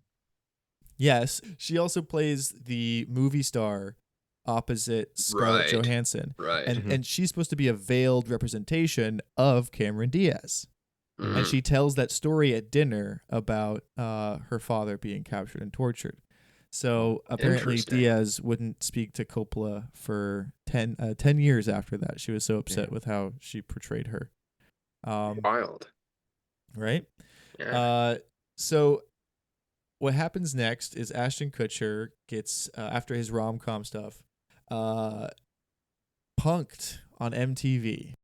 Yes, she also plays the movie star opposite Scarlett Johansson. Right. And she's supposed to be a veiled representation of Cameron Diaz. And she tells that story at dinner about her father being captured and tortured. So apparently Diaz wouldn't speak to Coppola for 10 years after that. She was so upset with how she portrayed her. Wild. Right? Yeah. So what happens next is Ashton Kutcher gets, after his rom-com stuff, punked on MTV.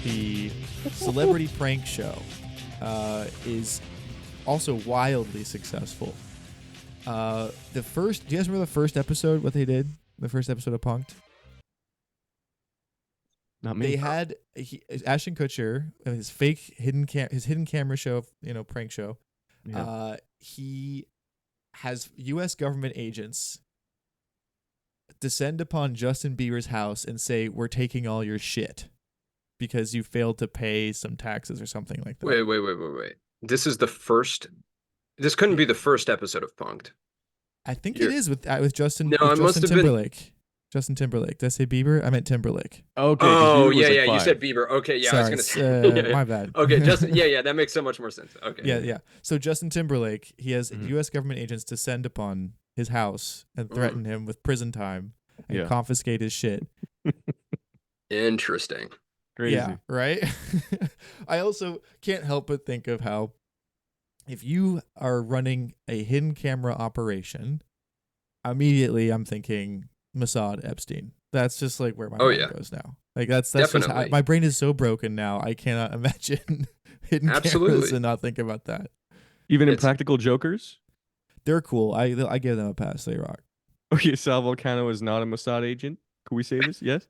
The celebrity prank show is also wildly successful. Do you guys remember the first episode, what they did? The first episode of Punked? Not me. They had Ashton Kutcher, his hidden camera show, prank show. Yeah. He has U.S. government agents descend upon Justin Bieber's house and say, "We're taking all your shit because you failed to pay some taxes," or something like that. Wait. This is the first. This couldn't be the first episode of Punked. I think it is with Justin. No, with it Justin must have Timberlake. Been. Justin Timberlake. Did I say Bieber? I meant Timberlake. Okay. Oh, yeah. You said Bieber. Okay, yeah. Sorry, I was gonna say. My bad. Okay, Justin. Yeah. That makes so much more sense. Okay. Yeah. So Justin Timberlake, he has U.S. government agents descend upon his house and threaten him with prison time and confiscate his shit. Interesting. Crazy. Yeah. Right. I also can't help but think of how, if you are running a hidden camera operation, immediately I'm thinking Mossad, Epstein. That's just like where my mind goes now. Like that's just how, my brain is so broken now. I cannot imagine hidden cameras and not think about that. Even in Practical Jokers, they're cool. I give them a pass. They rock. Okay, Sal Volcano is not a Mossad agent. Can we say this? Yes.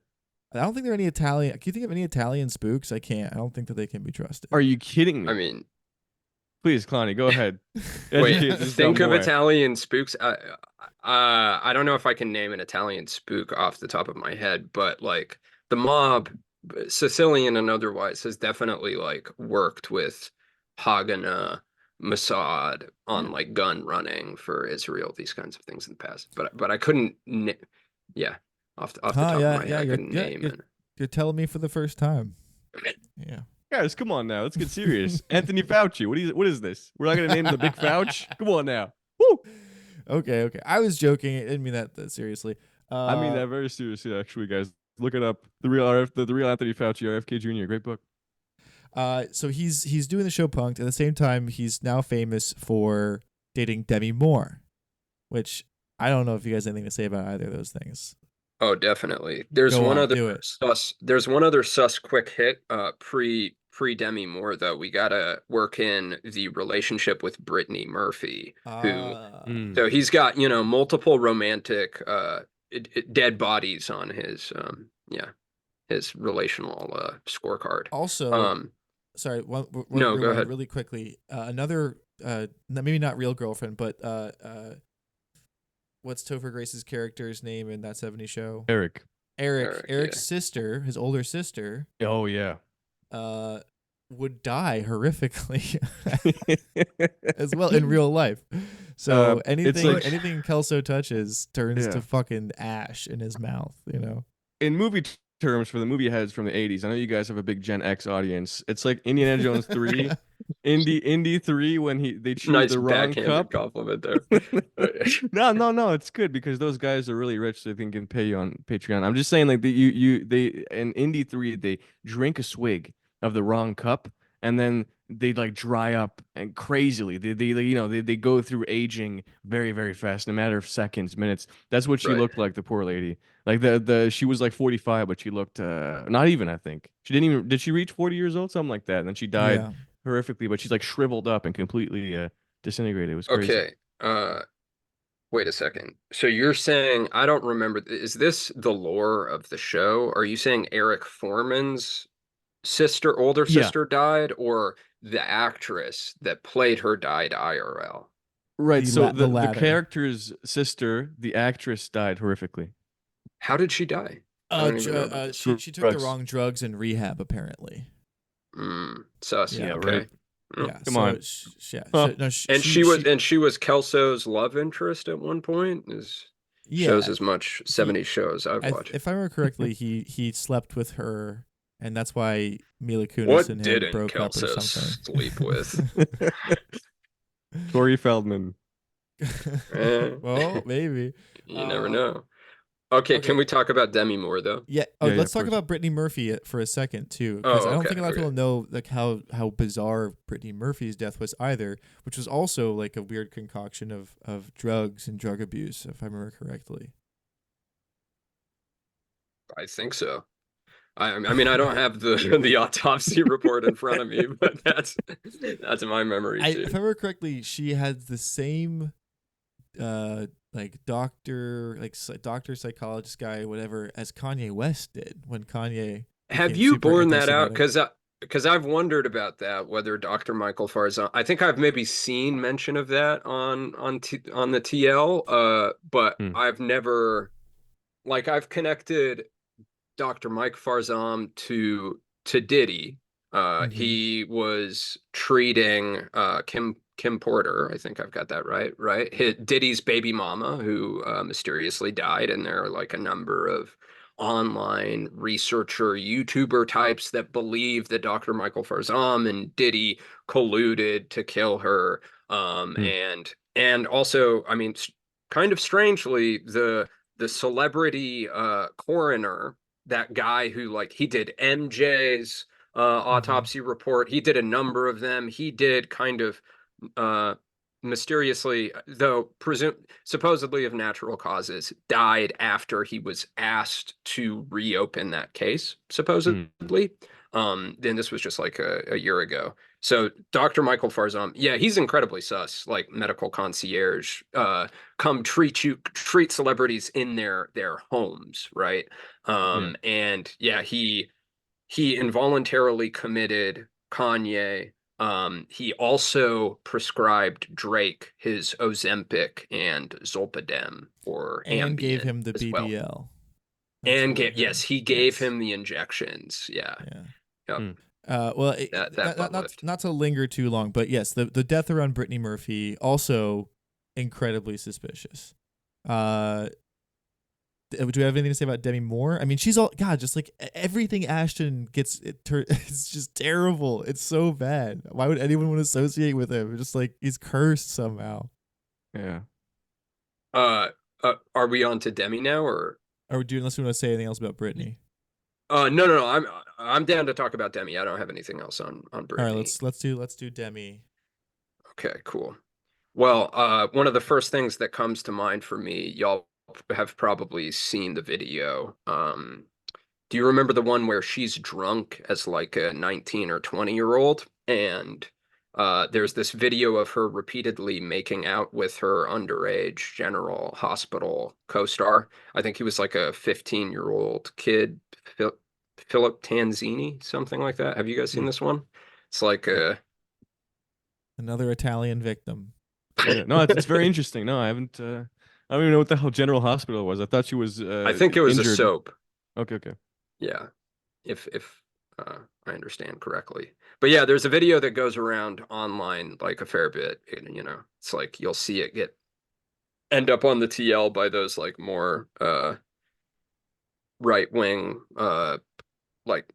I don't think there are any Italian. Can you think of any Italian spooks? I can't. I don't think that they can be trusted. Are you kidding me? I mean, please, Klonny, go ahead. Wait, think of Italian spooks. I don't know if I can name an Italian spook off the top of my head, but like the mob, Sicilian and otherwise, has definitely like worked with Haganah, Mossad on like gun running for Israel, these kinds of things in the past. But I couldn't. Off the top of my head, I couldn't name it. You're telling me for the first time. Yeah. Guys, come on now. Let's get serious. Anthony Fauci. What is this? We're not going to name the big Fauci? Come on now. Woo! Okay. I was joking. I didn't mean that seriously. I mean that very seriously, actually, guys. Look it up. The real Anthony Fauci, RFK Jr. Great book. So he's doing the show Punked. At the same time, he's now famous for dating Demi Moore, which I don't know if you guys have anything to say about either of those things. Oh, definitely. There's Go one on, other do it. sus. There's one other sus quick hit. Pre Demi Moore though. We gotta work in the relationship with Brittany Murphy, who. So he's got multiple romantic dead bodies on his his relational scorecard. Also, sorry, No, go ahead. really quickly. Another maybe not real girlfriend, but what's Topher Grace's character's name in that 70s show? Eric. Eric's sister, his older sister. Oh yeah. Would die horrifically as well in real life. So anything Kelso touches turns to fucking ash in his mouth, In movie terms, for the movie heads from the 80s, I know you guys have a big Gen X audience. It's like Indiana Jones 3, Indy 3 when they choose the wrong cup. Compliment there. No, it's good because those guys are really rich, so they can pay you on Patreon. I'm just saying, like they in Indy 3 they drink a swig of the wrong cup, and then they like dry up and crazily. They go through aging very, very fast in a matter of seconds, minutes. That's what she looked like, the poor lady. Like she was like 45, but she looked not even, I think. Did she reach 40 years old? Something like that. And then she died horrifically, but she's like shriveled up and completely disintegrated. It was crazy. Okay. Wait a second. So you're saying, I don't remember, is this the lore of the show? Are you saying Eric Foreman's older sister died, or the actress that played her died IRL? Right. So the character's sister, the actress, died horrifically. How did she die? She took the wrong drugs in rehab, apparently. Sus. Yeah, okay. right. Yeah, come on. She was Kelso's love interest at one point. Shows as much 70s shows I've watched. If I remember correctly, he slept with her, and that's why Mila Kunis and him broke Kelso up or something. Sleep with? Corey Feldman. Well, maybe. You never know. Okay, can we talk about Demi Moore though? Yeah. Let's talk about Brittany Murphy for a second too, because I don't think a lot of people know like how bizarre Brittany Murphy's death was either, which was also like a weird concoction of drugs and drug abuse, if I remember correctly. I think so. I mean, I don't have the autopsy report in front of me, but that's in my memory too. If I remember correctly, she had the same doctor psychologist guy, whatever, as Kanye West did when Kanye. Have you borne that out? Because I've wondered about that, whether Dr. Michael Farzan. I think I've maybe seen mention of that on the TL, but I've never, I've connected Dr. Mike Farzan to Diddy. He was treating Kim Porter, I think I've got that right? Diddy's baby mama, who mysteriously died, and there are like a number of online researcher YouTuber types that believe that Dr. Michael Farzan and Diddy colluded to kill her. And also, I mean, kind of strangely, the celebrity coroner, that guy who he did MJ's autopsy report, he did a number of them. He did kind of mysteriously, though supposedly of natural causes, died after he was asked to reopen that case, supposedly. Then this was just like a year ago. So Dr. Michael Farzan, yeah, he's incredibly sus, like medical concierge, come treat celebrities in their homes, right? And yeah, he involuntarily committed Kanye. He also prescribed Drake his Ozempic and Zolpidem or and Ambien gave him the BBL. Well. And he gave him the injections. Yeah. Yep. Well, not to linger too long, but yes, the death around Brittany Murphy also incredibly suspicious. Do we have anything to say about Demi Moore? I mean, she's just like everything Ashton gets. It's just terrible. It's so bad. Why would anyone want to associate with him? Just like he's cursed somehow. Yeah. Are we on to Demi now, or are we doing? Unless we want to say anything else about Brittany. No. I'm down to talk about Demi. I don't have anything else on Brittany. All right, let's do Demi. Okay, cool. Well, one of the first things that comes to mind for me, y'all have probably seen the video. Do you remember the one where she's drunk as like a 19 or 20-year-old? And there's this video of her repeatedly making out with her underage General Hospital co-star. I think he was like a 15-year-old kid, Philip Tanzini, something like that. Have you guys seen this one? It's like Another Italian victim. Yeah, no, it's very interesting. No, I haven't. I don't even know what the hell General Hospital was. I thought she was. I think it was injured. a soap. Okay. Yeah, if I understand correctly. But yeah, there's a video that goes around online like a fair bit. You know, it's like you'll see it end up on the TL by those like more right wing like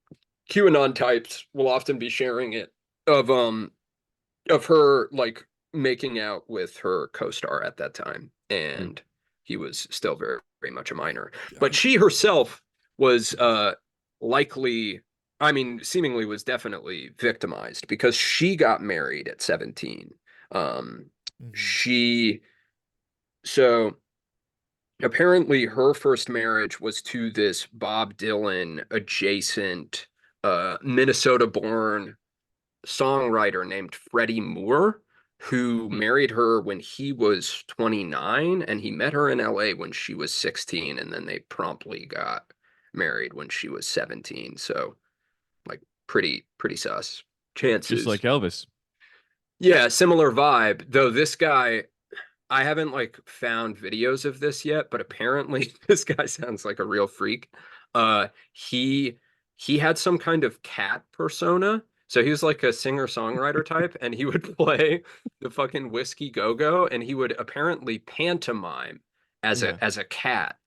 QAnon types will often be sharing it of her like making out with her co-star at that time, and he was still very, very much a minor. But she herself was likely, I mean, seemingly was definitely victimized because she got married at 17. So apparently her first marriage was to this Bob Dylan adjacent Minnesota-born songwriter named Freddie Moore, who married her when he was 29, and he met her in LA when she was 16, and then they promptly got married when she was 17. So like pretty sus chances. Just like Elvis. Yeah, similar vibe, though this guy, I haven't like found videos of this yet, but apparently this guy sounds like a real freak. He had some kind of cat persona. So he was like a singer-songwriter type, and he would play the fucking Whiskey Go-Go, and he would apparently pantomime as a cat.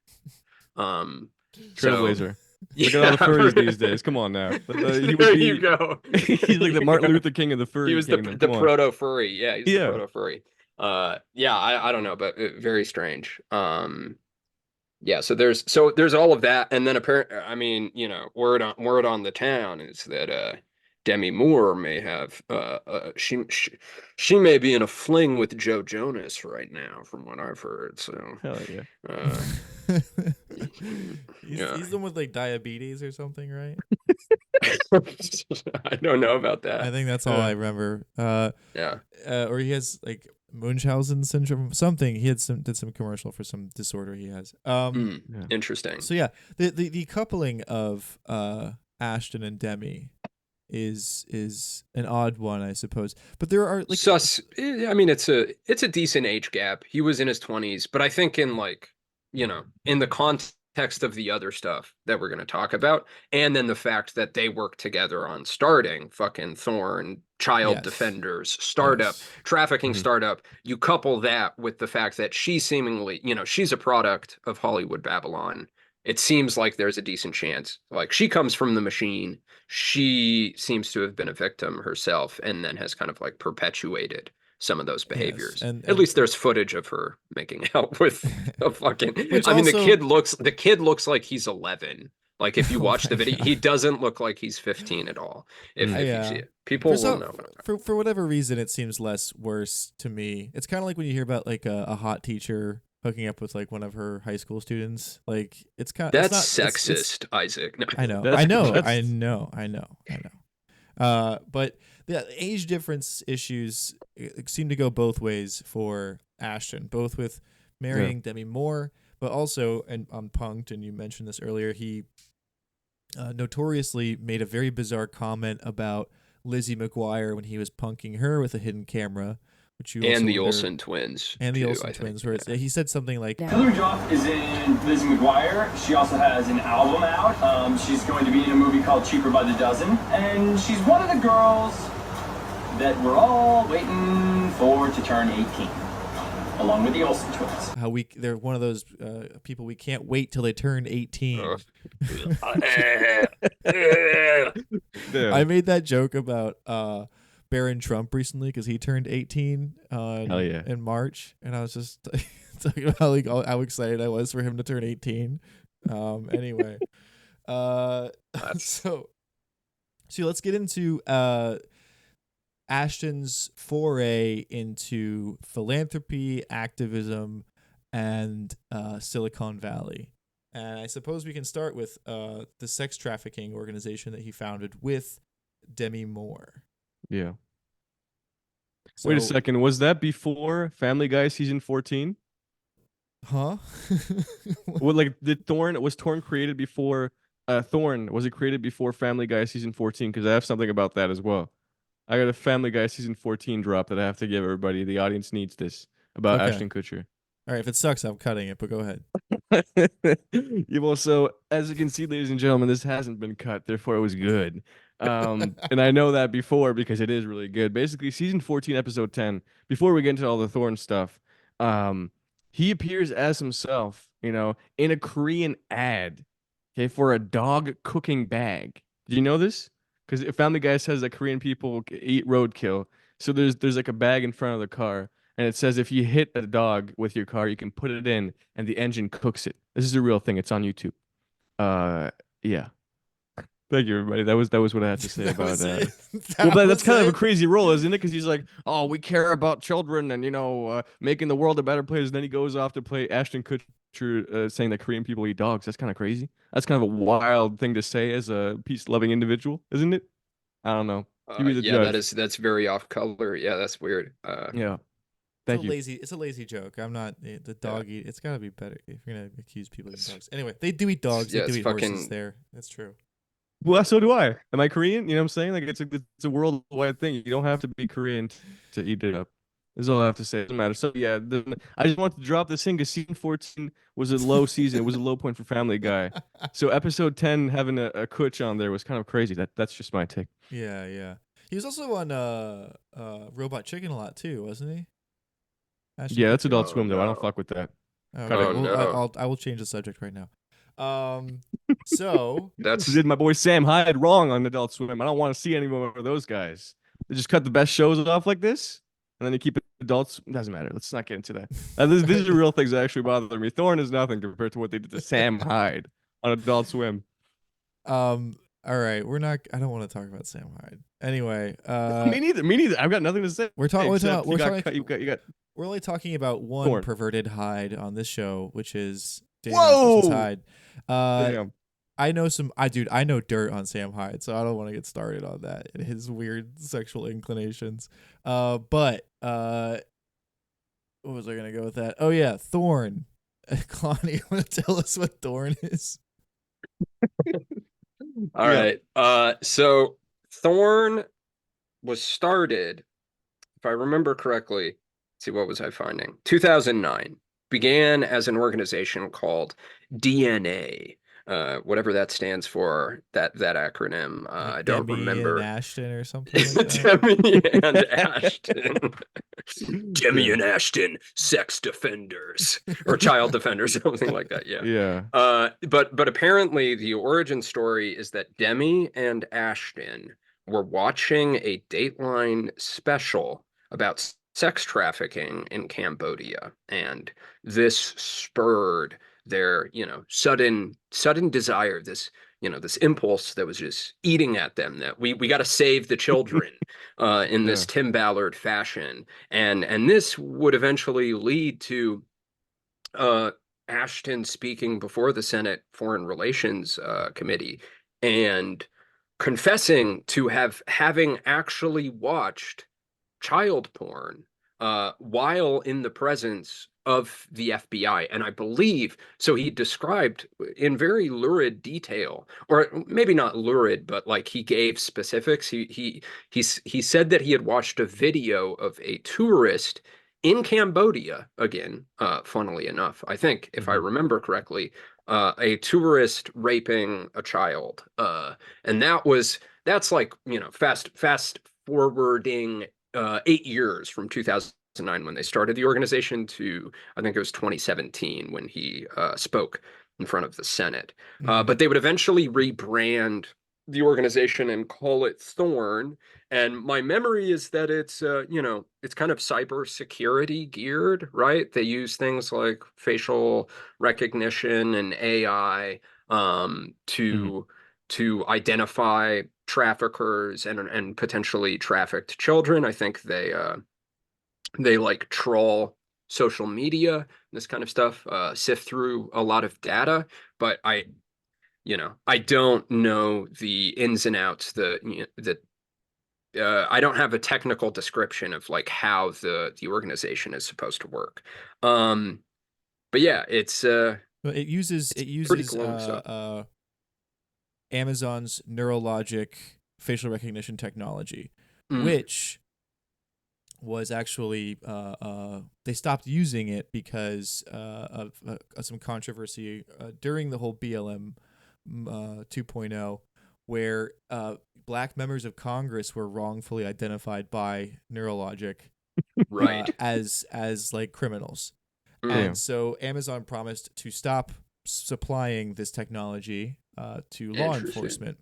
Trailblazer. Look Yeah, at all the furries these days. Come on now. There you go. He's like the Martin Luther King of the furry. He was the proto furry. Yeah, he's the proto furry. Yeah, I don't know, but very strange. Yeah, so there's all of that, and then apparently, I mean, you know, word on the town is that Demi Moore may have she may be in a fling with Joe Jonas right now, from what I've heard. So hell yeah. He's the one with like diabetes or something, right? I don't know about that. I think that's all I remember. Yeah. Or he has like Munchausen syndrome, something. He had did some commercial for some disorder he has. Interesting. So yeah, the coupling of Ashton and Demi is an odd one, I suppose. But there are like I mean, it's a decent age gap. He was in his 20s, but I think in like, you know, in the context of the other stuff that we're going to talk about, and then the fact that they work together on starting fucking Thorn, Child Defenders, startup, trafficking startup, you couple that with the fact that she seemingly, you know, she's a product of Hollywood Babylon. It seems like there's a decent chance. Like, she comes from the machine. She seems to have been a victim herself, and then has kind of like perpetuated some of those behaviors. And at least there's footage of her making out with a fucking. Which I mean, also- the kid looks like he's 11. Like, if you watch the video, he doesn't look like he's 15 at all. If you see it, people will know. For whatever reason, it seems less worse to me. It's kind of like when you hear about like a hot teacher hooking up with like one of her high school students. Like, it's kind of That's sexist, Isaac. No. I know. But the age difference issues seem to go both ways for Ashton, both with marrying Demi Moore, but also, and on Punk'd, and you mentioned this earlier, he notoriously made a very bizarre comment about Lizzie McGuire when he was punking her with a hidden camera, which you and the Olsen twins. And the too, Olsen I think. twins, where he said something like, Hillary Duff is in Lizzie McGuire. She also has an album out. She's going to be in a movie called Cheaper by the Dozen. And she's one of the girls that we're all waiting for to turn 18, along with the Olsen twins. how they're one of those people we can't wait till they turn 18. I made that joke about Barron Trump recently because he turned 18 in March, and I was just talking about like how excited I was for him to turn 18. Anyway, so let's get into Ashton's foray into philanthropy, activism, and Silicon Valley. And I suppose we can start with the sex trafficking organization that he founded with Demi Moore. Yeah. So, Wait a second. Was that before Family Guy season 14? Huh? Well, like was Thorn created before Thorn? Was it created before Family Guy season 14? Because I have something about that as well. I got a Family Guy season 14 drop that I have to give everybody. The audience needs this about Okay. Ashton Kutcher. All right, if it sucks, I'm cutting it, but go ahead. You've also, as you can see, ladies and gentlemen, this hasn't been cut, therefore it was good. And I know that before because it is really good. Basically, season 14, episode 10, before we get into all the Thorn stuff, he appears as himself, in a Korean ad, okay, for a dog cooking bag. Did you know this? Because Family Guy says that Korean people eat roadkill. So there's like a bag in front of the car, and it says if you hit a dog with your car, you can put it in, and the engine cooks it. This is a real thing. It's on YouTube. Yeah. Thank you, everybody. That was what I had to say about that. That's kind of a crazy role, isn't it? Because he's like, oh, we care about children and making the world a better place. And then he goes off to play Ashton Kutcher, saying that Korean people eat dogs. That's kind of crazy. That's kind of a wild thing to say as a peace-loving individual, isn't it? I don't know. You be the judge. that's very off color. Yeah, that's weird. Yeah. Thank you. It's a lazy joke. I'm not the dog eat. It's gotta be better if you're gonna accuse people of eating dogs. Anyway, they do eat dogs. Yeah, they do it's eat fucking- horses there. That's true. Well, so do I. Am I Korean? You know what I'm saying? Like it's a worldwide thing. You don't have to be Korean to eat it up. That's all I have to say. It doesn't matter. So yeah, I just wanted to drop this in because season 14 was a low season. It was a low point for Family Guy. So episode 10 having a Kutch on there was kind of crazy. That's just my take. Yeah. He was also on Robot Chicken a lot too, wasn't he? Ashton Yeah, that's Kutcher? Adult Swim though. I don't fuck with that. Okay, Cut it. well, I will change the subject right now. So Did my boy Sam Hyde wrong on Adult Swim. I don't want to see any more of those guys. They just cut the best shows off like this, and then they keep it adults. It doesn't matter. Let's not get into that. These are real things that actually bother me. Thorn is nothing compared to what they did to Sam Hyde on Adult Swim. All right, I don't want to talk about Sam Hyde. Anyway, Me neither. I've got nothing to say. We're talking. You We're only talking about one Thorn. perverted Hyde on this show, which is Whoa! Daniel Hyde. Damn. I know dirt on Sam Hyde, so I don't want to get started on that and his weird sexual inclinations. But what was I gonna go with that? Oh yeah, Thorn. Klonny, you want to tell us what Thorn is? All right. So Thorn was started, if I remember correctly, let's see, what was I finding? 2009. Began as an organization called DNA, whatever that stands for, that acronym. I don't Demi remember. and Ashton or something like that. Demi and Ashton. Demi and Ashton, sex defenders or child defenders, something like that. Yeah. Yeah. But apparently the origin story is that Demi and Ashton were watching a Dateline special about sex trafficking in Cambodia, and this spurred their sudden desire, this impulse that was just eating at them, that we got to save the children in this Tim Ballard fashion, and this would eventually lead to Ashton speaking before the Senate Foreign Relations Committee and confessing to having actually watched child porn while in the presence of the FBI. And I believe, so he described in very lurid detail, or maybe not lurid, but like he gave specifics. He said that he had watched a video of a tourist in Cambodia, again, funnily enough, I think, if I remember correctly, a tourist raping a child. And that's like, fast forwarding 8 years from 2009 when they started the organization to, I think it was 2017 when he spoke in front of the Senate. But they would eventually rebrand the organization and call it Thorn. And my memory is that it's it's kind of cybersecurity geared, right? They use things like facial recognition and AI to identify traffickers and potentially trafficked children. I think they like troll social media, this kind of stuff, sift through a lot of data, but I don't know the ins and outs, I don't have a technical description of like how the organization is supposed to work. But yeah, it uses pretty glowing stuff. Amazon's neurologic facial recognition technology, Mm. which was actually they stopped using it because of some controversy during the whole BLM 2.0, where black members of Congress were wrongfully identified by Neurologic right as like criminals. Mm. And so Amazon promised to stop supplying this technology to law enforcement.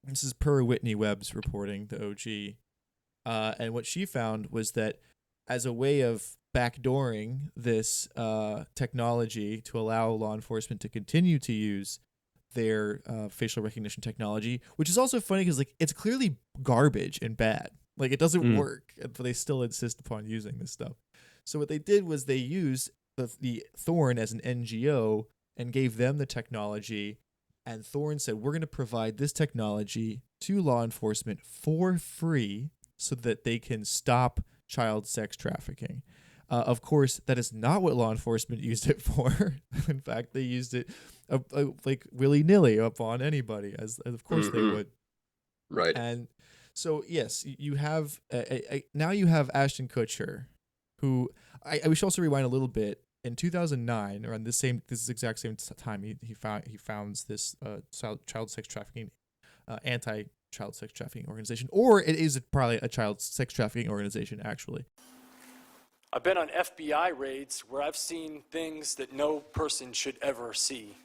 This is per Whitney Webb's reporting, the OG. And what she found was that as a way of backdooring this technology to allow law enforcement to continue to use their facial recognition technology, which is also funny because like it's clearly garbage and bad. Like it doesn't work, but they still insist upon using this stuff. So what they did was they used the Thorn as an NGO and gave them the technology. And Thorn said, we're going to provide this technology to law enforcement for free so that they can stop child sex trafficking. Of course, that is not what law enforcement used it for. In fact, they used it like willy-nilly upon anybody, as of course they would. Right. And so, yes, you have now you have Ashton Kutcher, who we should also rewind a little bit. In 2009, around this exact same time, he founds this child sex trafficking, anti-child sex trafficking organization, or it is probably a child sex trafficking organization actually. I've been on FBI raids where I've seen things that no person should ever see.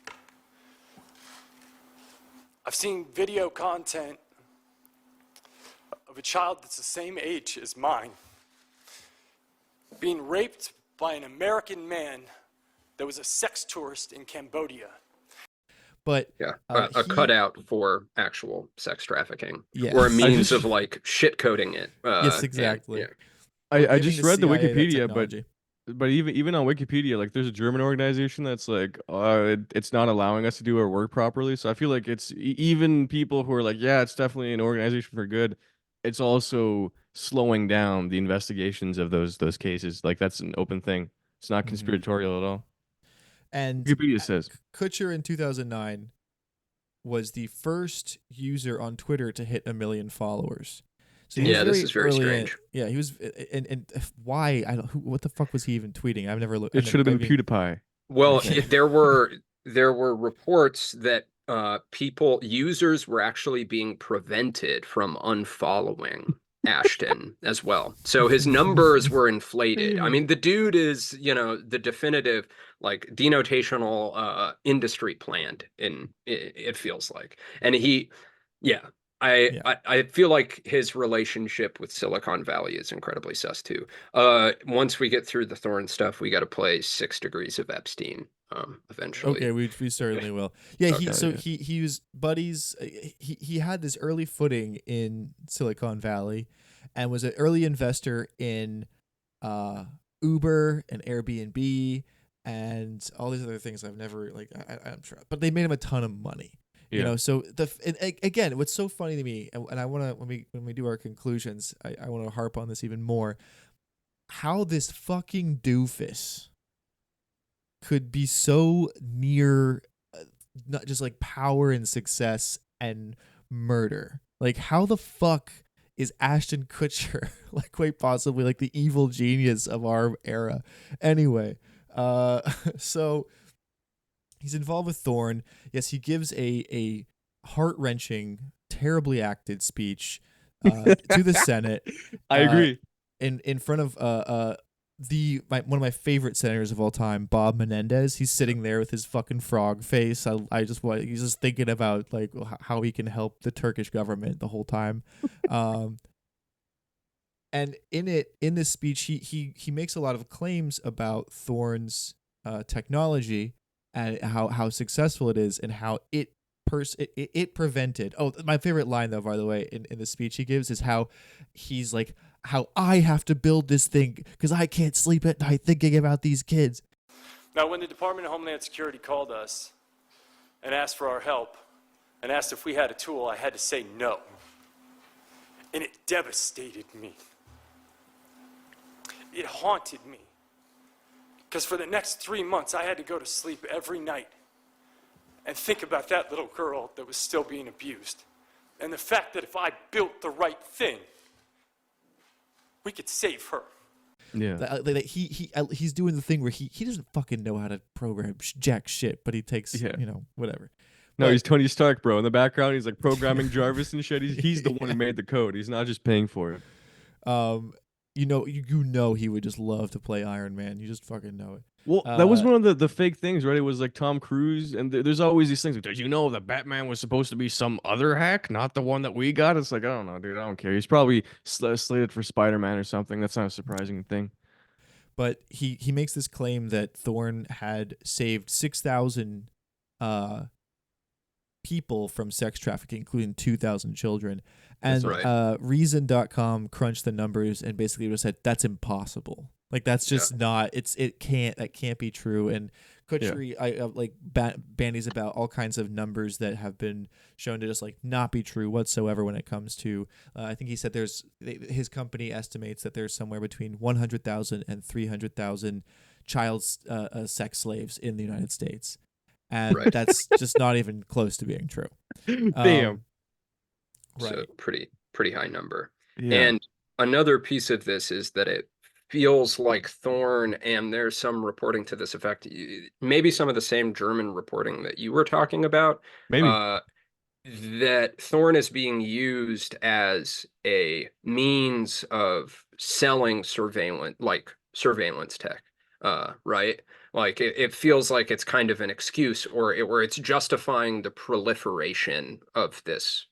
I've seen video content of a child that's the same age as mine being raped by an American man that was a sex tourist in Cambodia. But a cutout for actual sex trafficking, yes. or a means of like shit coding it. Yes, exactly. Yeah. I just read the CIA that Wikipedia, technology. but even on Wikipedia, like there's a German organization that's like, it's not allowing us to do our work properly. So I feel like it's even people who are like, yeah, it's definitely an organization for good. It's also slowing down the investigations of those cases. Like that's an open thing. It's not conspiratorial at all. And Wikipedia says Kutcher in 2009 was the first user on Twitter to hit 1 million followers. So he was this is very early strange. yeah, he was, and why? What the fuck was he even tweeting? I've never looked. It should have been PewDiePie. Well, there were reports that users were actually being prevented from unfollowing Ashton as well. So his numbers were inflated. I mean, the dude is, the definitive like denotational industry plant it feels like. And I feel like his relationship with Silicon Valley is incredibly sus too. Once we get through the Thorn stuff, we got to play 6 Degrees of Epstein eventually. Okay, we certainly will. Yeah, Okay. he was buddies. He had this early footing in Silicon Valley, and was an early investor in Uber and Airbnb and all these other things. I've never I'm sure, but they made him a ton of money. You know, so again, what's so funny to me, and I want to when we do our conclusions, I want to harp on this even more. How this fucking doofus could be so near, not just like power and success and murder. Like, how the fuck is Ashton Kutcher like quite possibly like the evil genius of our era? Anyway, so. He's involved with Thorn. Yes, he gives a heart-wrenching, terribly acted speech to the Senate. I agree. In front of one of my favorite senators of all time, Bob Menendez. He's sitting there with his fucking frog face. He's just thinking about like how he can help the Turkish government the whole time. And in this speech, he makes a lot of claims about Thorn's technology and how successful it is, and how it it prevented. Oh, my favorite line though, by the way, in the speech he gives is how he's like, how I have to build this thing because I can't sleep at night thinking about these kids. Now, when the Department of Homeland Security called us and asked for our help and asked if we had a tool, I had to say no. And it devastated me. It haunted me. Because for the next 3 months, I had to go to sleep every night and think about that little girl that was still being abused. And the fact that if I built the right thing, we could save her. Yeah. He's doing the thing where he doesn't fucking know how to program jack shit, but he takes, whatever. No, he's Tony Stark, bro. In the background, he's like programming Jarvis and shit. He's the one who made the code. He's not just paying for it. You know he would just love to play Iron Man. You just fucking know it. Well, that was one of the fake things, right? It was like Tom Cruise, and there's always these things. Like, did you know that Batman was supposed to be some other hack, not the one that we got? It's like, I don't know, dude. I don't care. He's probably slated for Spider-Man or something. That's not a surprising thing. But he makes this claim that Thorne had saved 6,000 people from sex trafficking, including 2,000 children. And That's right. Reason.com crunched the numbers and basically just said that's impossible. Like that's just not. That can't be true. And Kutcher bandies about all kinds of numbers that have been shown to just like not be true whatsoever when it comes to. I think he said his company estimates that there's somewhere between 100,000 and 300,000 child sex slaves in the United States, and that's just not even close to being true. Damn. So pretty high number. Yeah. And another piece of this is that it feels like Thorne, and there's some reporting to this effect, maybe some of the same German reporting that you were talking about, maybe that Thorne is being used as a means of selling surveillance tech, right? Like it feels like it's kind of an excuse, or it's justifying the proliferation of this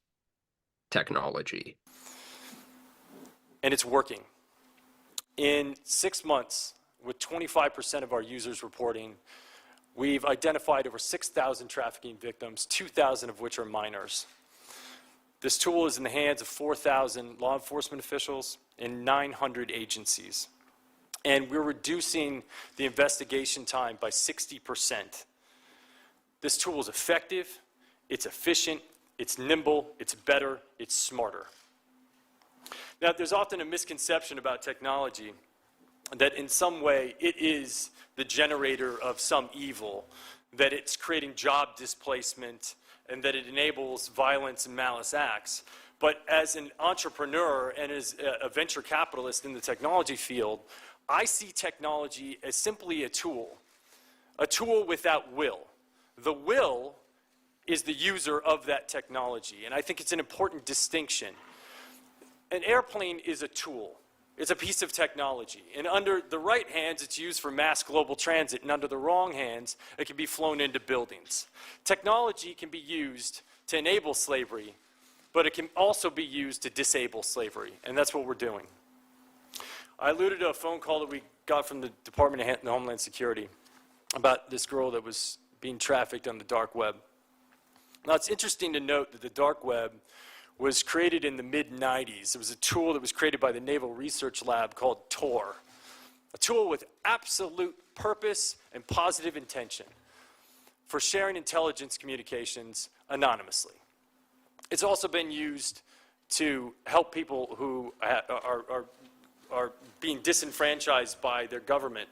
technology. And it's working. In 6 months, with 25% of our users reporting, we've identified over 6,000 trafficking victims, 2,000 of which are minors. This tool is in the hands of 4,000 law enforcement officials and 900 agencies. And we're reducing the investigation time by 60%. This tool is effective, it's efficient, it's nimble, it's better, it's smarter. Now, there's often a misconception about technology that in some way it is the generator of some evil, that it's creating job displacement, and that it enables violence and malice acts. But as an entrepreneur and as a venture capitalist in the technology field, I see technology as simply a tool without will. The will is the user of that technology, and I think it's an important distinction. An airplane is a tool. It's a piece of technology. And under the right hands, it's used for mass global transit, and under the wrong hands, it can be flown into buildings. Technology can be used to enable slavery, but it can also be used to disable slavery, and that's what we're doing. I alluded to a phone call that we got from the Department of Homeland Security about this girl that was being trafficked on the dark web. Now, it's interesting to note that the dark web was created in the mid-90s. It was a tool that was created by the Naval Research Lab called Tor, a tool with absolute purpose and positive intention for sharing intelligence communications anonymously. It's also been used to help people who are being disenfranchised by their government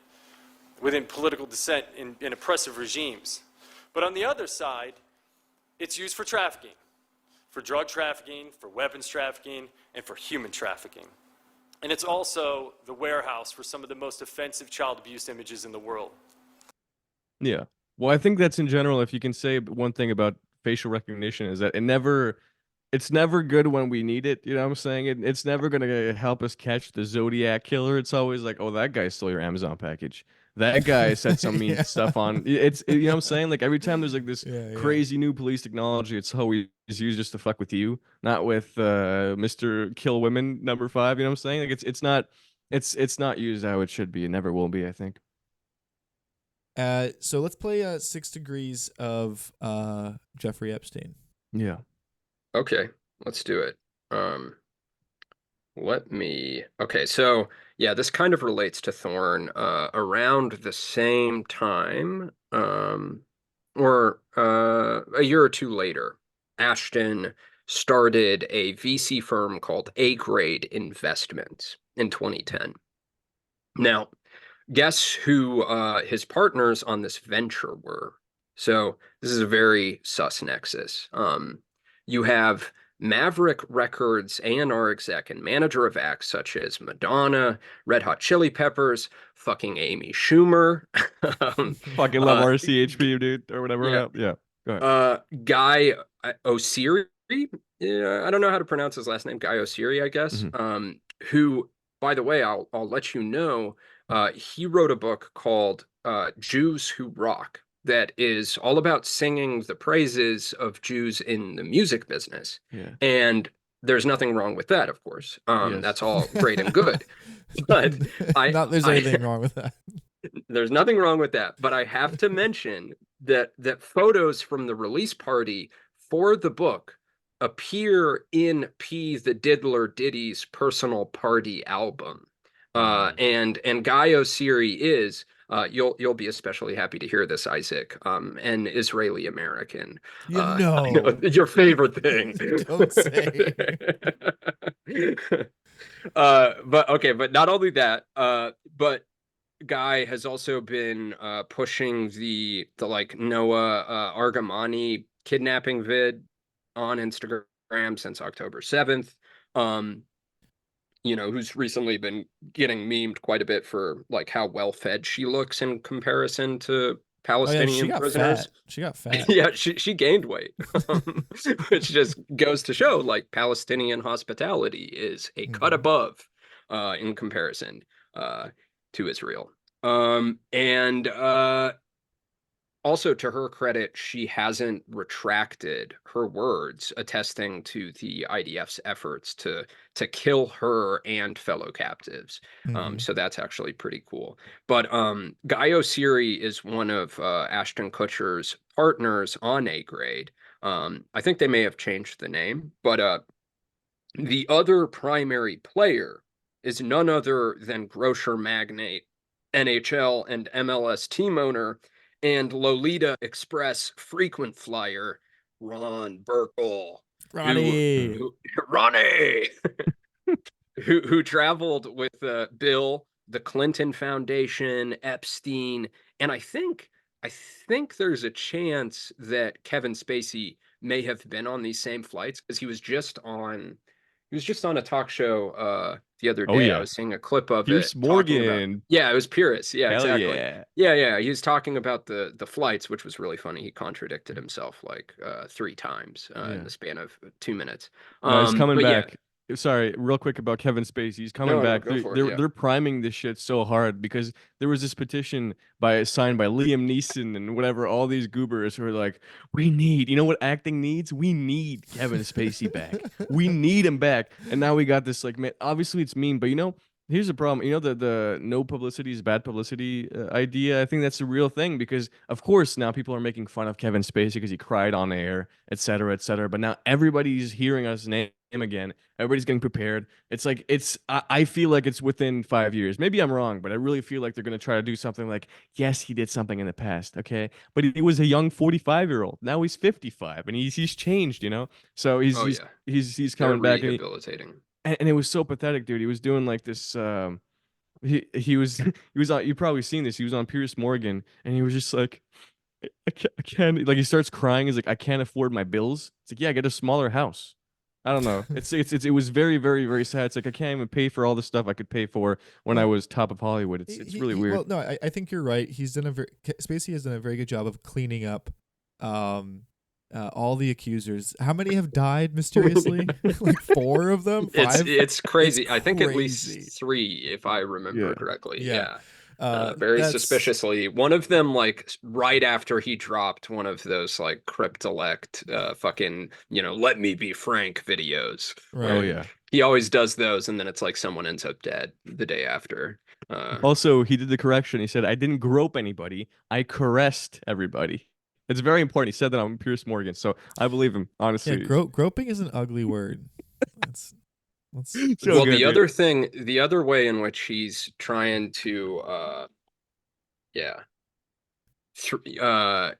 within political dissent in oppressive regimes. But on the other side, it's used for trafficking. For drug trafficking, for weapons trafficking, and for human trafficking. And it's also the warehouse for some of the most offensive child abuse images in the world. Yeah. Well, I think that's in general, if you can say one thing about facial recognition, is that it's never good when we need it. You know what I'm saying? It's never going to help us catch the Zodiac killer. It's always like, oh, that guy stole your Amazon package. That guy said some mean stuff on. You know what I'm saying? Like every time there's like this crazy new police technology, it's always used just to fuck with you, not with Mr. Kill Women #5. You know what I'm saying? Like it's not used how it should be. It never will be, I think. So let's play 6 Degrees of Jeffrey Epstein. Yeah. Okay, let's do it. Okay, so yeah, this kind of relates to Thorn. Around the same time, or a year or two later, Ashton started a VC firm called A Grade Investments in 2010. Now, guess who his partners on this venture were? So this is a very sus nexus. You have Maverick Records A&R exec and manager of acts such as Madonna, Red Hot Chili Peppers, fucking Amy Schumer. Fucking love RCHP, dude, or whatever. Yeah. Yeah. Go ahead. Guy Oseary. Yeah, I don't know how to pronounce his last name. Guy Oseary, I guess. Who, by the way, I'll let you know. He wrote a book called Jews Who Rock that is all about singing the praises of Jews in the music business. Yeah. And there's nothing wrong with that, of course. Yes. That's all great and good. But There's anything wrong with that. There's nothing wrong with that. But I have to mention that photos from the release party for the book appear in P. the Diddler Ditty's personal party album. And Guy Oseary is, you'll be especially happy to hear this, Isaac, an Israeli American. I know, your favorite thing. Don't say. But not only that, but Guy has also been pushing the like Noah Argamani kidnapping vid on Instagram since October 7th. Who's recently been getting memed quite a bit for like how well fed she looks in comparison to Palestinian prisoners. She got fat. Yeah, she gained weight, which just goes to show like Palestinian hospitality is a cut above in comparison to Israel. Also, to her credit, she hasn't retracted her words, attesting to the IDF's efforts to kill her and fellow captives. So that's actually pretty cool. But Guy Oseary is one of Ashton Kutcher's partners on A Grade. I think they may have changed the name, but the other primary player is none other than grocer magnate, NHL and MLS team owner, and Lolita Express frequent flyer, Ron Burkle. Ronnie. Ronnie! who traveled with Bill, the Clinton Foundation, Epstein, and I think there's a chance that Kevin Spacey may have been on these same flights because he was just on a talk show the other day. Yeah. I was seeing a clip of Pierce it. Morgan. Yeah, it was Pierce. Yeah, Hell exactly. Yeah. He was talking about the flights, which was really funny. He contradicted himself like 3 times in the span of 2 minutes. No, he's coming but back. Sorry, real quick about Kevin Spacey. He's coming No, back. go for it, They're priming this shit so hard because there was this petition signed by Liam Neeson and whatever, all these goobers who are like, we need, you know what acting needs? We need Kevin Spacey back. We need him back. And now we got this like, man, obviously it's mean, but here's the problem. The no publicity is bad publicity idea. I think that's a real thing because, of course, now people are making fun of Kevin Spacey because he cried on air, et cetera, et cetera. But now everybody's hearing us name him again. Everybody's getting prepared. It's like I feel like it's within 5 years. Maybe I'm wrong, but I really feel like they're going to try to do something like, yes, he did something in the past, okay? But he was a young 45-year-old. Now he's 55, and he's changed, So he's coming back. Rehabilitating. And it was so pathetic, dude. He was doing like this. He was on. You've probably seen this. He was on Pierce Morgan, and he was just like, I can't. Like he starts crying. He's like, I can't afford my bills. It's like, yeah, get a smaller house. I don't know. It was very, very, very sad. It's like I can't even pay for all the stuff I could pay for when I was top of Hollywood. It's really weird. Well, no, I think you're right. Spacey has done a very good job of cleaning up. All the accusers. How many have died mysteriously? Like 4 of them? 5? It's crazy. I think at least 3, if I remember correctly. Yeah. Very suspiciously. One of them, like right after he dropped one of those like cryptolect fucking, let me be frank videos. Right. Oh yeah. He always does those, and then it's like someone ends up dead the day after. Also, he did the correction. He said, "I didn't grope anybody. I caressed everybody." It's very important. He said that on Pierce Morgan, so I believe him. Honestly, Yeah, groping is an ugly word. That's So well, good, the dude. other thing, the other way in which he's trying to,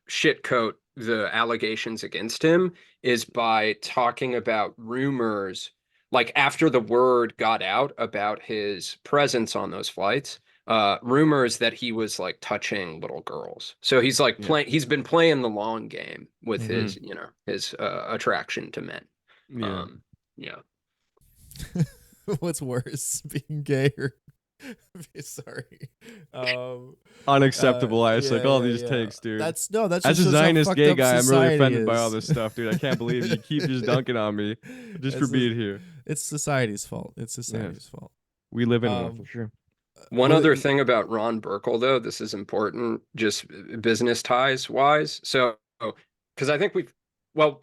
shitcoat the allegations against him is by talking about rumors, like after the word got out about his presence on those flights, rumors that he was like touching little girls. So he's like he's been playing the long game with his, his attraction to men. Yeah. What's worse, being gay or sorry, Unacceptable. I was like, all these takes, dude. As a Zionist gay guy, I'm really offended by all this stuff, dude. I can't believe you keep just dunking on me just for being here. It's society's fault. It's society's fault. We live in one for sure. One other thing about Ron Burkle, though, this is important, just business ties wise. So, because I think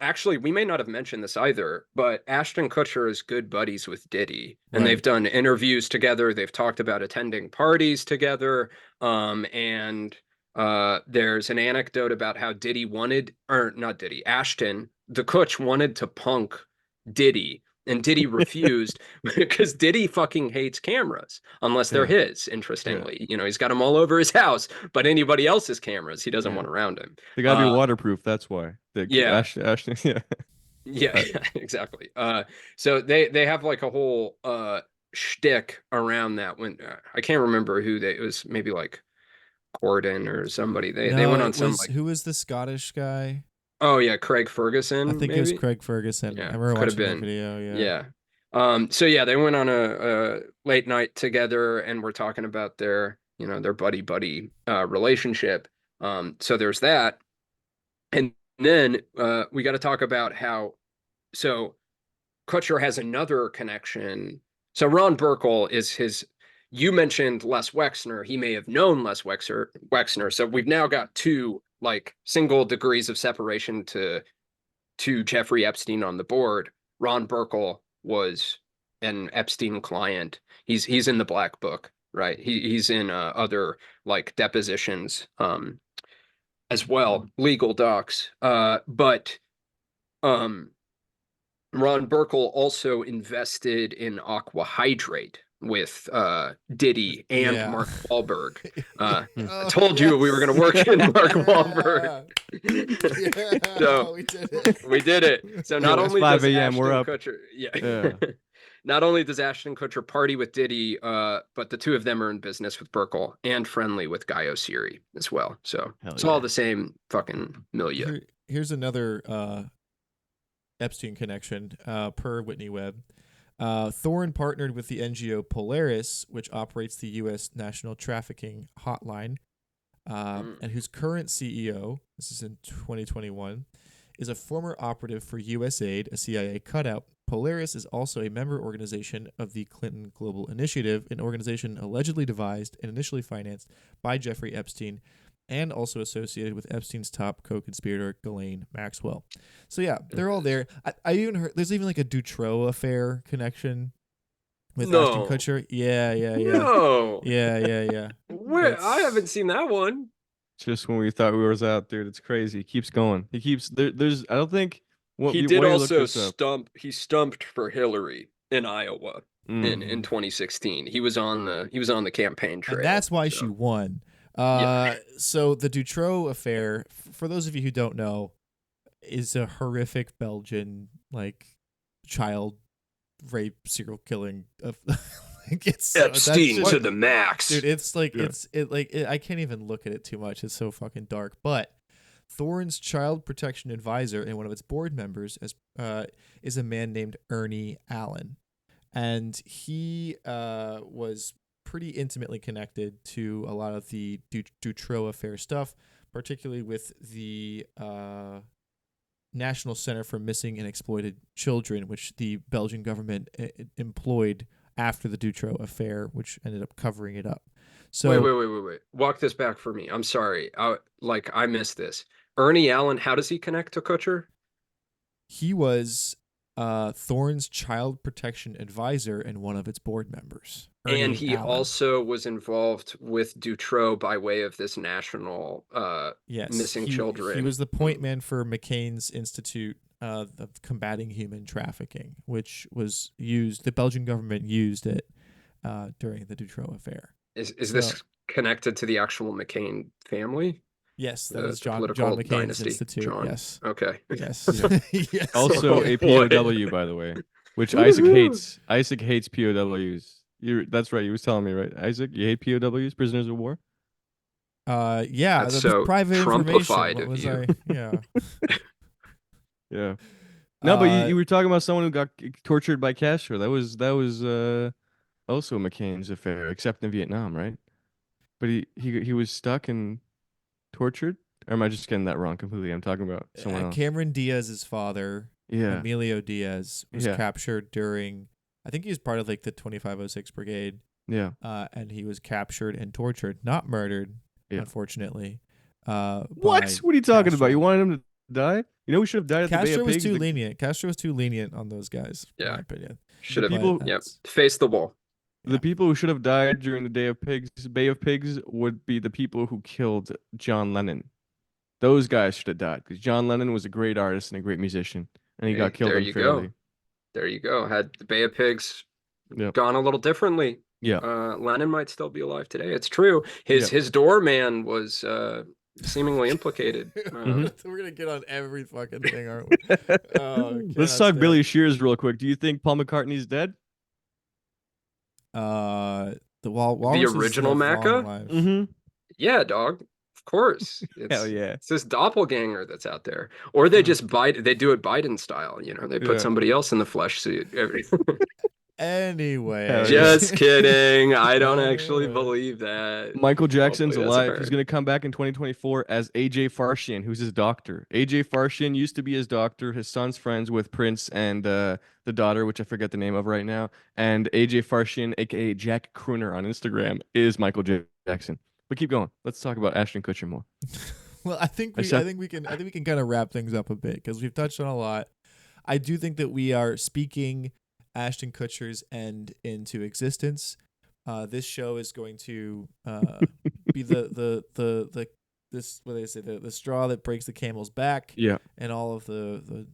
actually, we may not have mentioned this either, but Ashton Kutcher is good buddies with Diddy, and they've done interviews together. They've talked about attending parties together. And there's an anecdote about how Ashton, the Kutch, wanted to punk Diddy. And Diddy refused because Diddy fucking hates cameras unless they're his, interestingly. He's got them all over his house, but anybody else's cameras, he doesn't want around him. They gotta be waterproof, that's why. Ashton, yeah, exactly. So they have like a whole shtick around that. When I can't remember it was, maybe like Corden or somebody. They went on some who was the Scottish guy? Oh yeah, Craig Ferguson. I think it was Craig Ferguson. Yeah, I remember could watching have been. that video. Yeah. So yeah, they went on a late night together, and we're talking about their buddy relationship. So there's that, and then we got to talk about how. So Kutcher has another connection. So Ron Burkle is his. You mentioned Les Wexner. He may have known Les Wexner. So we've now got two like single degrees of separation to Jeffrey Epstein on the board. Ron Burkle was an Epstein client. He's in the black book, right? He's in other like depositions as well, legal docs. But Ron Burkle also invested in Aqua Hydrate with Diddy and Mark Wahlberg. I told you we were going to work in Mark Wahlberg. So we did it. So not only does 5 a.m. We're up. Kutcher, not only does Ashton Kutcher party with Diddy, but the two of them are in business with Burkle and friendly with Guy Oseary as well. So it's all the same fucking milieu. Here's another Epstein connection per Whitney Webb. Thorne partnered with the NGO Polaris, which operates the U.S. National Trafficking Hotline, and whose current CEO, this is in 2021, is a former operative for USAID, a CIA cutout. Polaris is also a member organization of the Clinton Global Initiative, an organization allegedly devised and initially financed by Jeffrey Epstein, and also associated with Epstein's top co-conspirator, Ghislaine Maxwell. So yeah, they're all there. I even heard there's even like a Dutroux affair connection with Ashton Kutcher. Yeah. No. Yeah. Where? I haven't seen that one. Just when we thought we was out, dude, it's crazy. He keeps going. He keeps there's I don't think he did also stumped for Hillary in Iowa in 2016. He was on the campaign trail. And that's why she won. So the Dutroux affair, for those of you who don't know, is a horrific Belgian like child rape serial killing. It's Epstein to the max, dude. It's like I can't even look at it too much. It's so fucking dark. But Thorne's child protection advisor and one of its board members is a man named Ernie Allen, and he was pretty intimately connected to a lot of the Dutroux affair stuff, particularly with the National Center for Missing and Exploited Children, which the Belgian government employed after the Dutroux affair, which ended up covering it up. So wait. Walk this back for me. I'm sorry. I missed this. Ernie Allen, how does he connect to Kutcher? He was Thorne's child protection advisor and one of its board members. And Ernie he Allen. also was involved with Dutroux by way of this national missing children. He was the point man for McCain's Institute of Combating Human Trafficking, which was used, the Belgian government used it during the Dutroux affair. Is this connected to the actual McCain family? Yes, that is The John political McCain's dynasty. Institute. John. Yes. Okay. Yes. Yes. Also a POW, by the way, which Isaac hates. Isaac hates POWs. That's right. You was telling me, right, Isaac? You hate POWs, prisoners of war? Yeah, That's that's so private Trumpified information. What of was you. I? Yeah. Yeah. No, but you were talking about someone who got tortured by Castro. That was also McCain's affair, except in Vietnam, right? But he was stuck and tortured. Or am I just getting that wrong completely? I'm talking about someone else. Cameron Diaz's father, Yeah. Emilio Diaz, was captured during. I think he was part of like the 2506 Brigade. Yeah. And he was captured and tortured, not murdered, unfortunately. What? What are you talking about? You wanted him to die? You know, we should have died at the Bay Castro of was Pigs. too lenient. Castro was too lenient on those guys, in my opinion. Should have people- face the wall. The people who should have died during the Bay of Pigs would be the people who killed John Lennon. Those guys should have died because John Lennon was a great artist and a great musician, and he got killed There you unfairly. go. There you go. Had the Bay of Pigs Yep. gone a little differently, Yeah. Lennon might still be alive today. It's true. His doorman was seemingly implicated. We're gonna get on every fucking thing, aren't we? Let's talk Billy Shears real quick. Do you think Paul McCartney's dead? The original Macca? Mm-hmm. Yeah, dog. Of course. Hell yeah. It's this doppelganger that's out there. Or they just they do it Biden style, you know. They put somebody else in the flesh suit. Anyway. Just kidding. I don't actually believe that. Michael Jackson's Hopefully that's alive. apparent. He's going to come back in 2024 as AJ Farshian, who's his doctor. AJ Farshian used to be his doctor. His son's friends with Prince and the daughter, which I forget the name of right now. And AJ Farshian, aka Jack Crooner on Instagram, is Michael Jackson. But keep going. Let's talk about Ashton Kutcher more. Well, I think we can kind of wrap things up a bit because we've touched on a lot. I do think that we are speaking Ashton Kutcher's end into existence. This show is going to be the straw that breaks the camel's back. Yeah. And all of the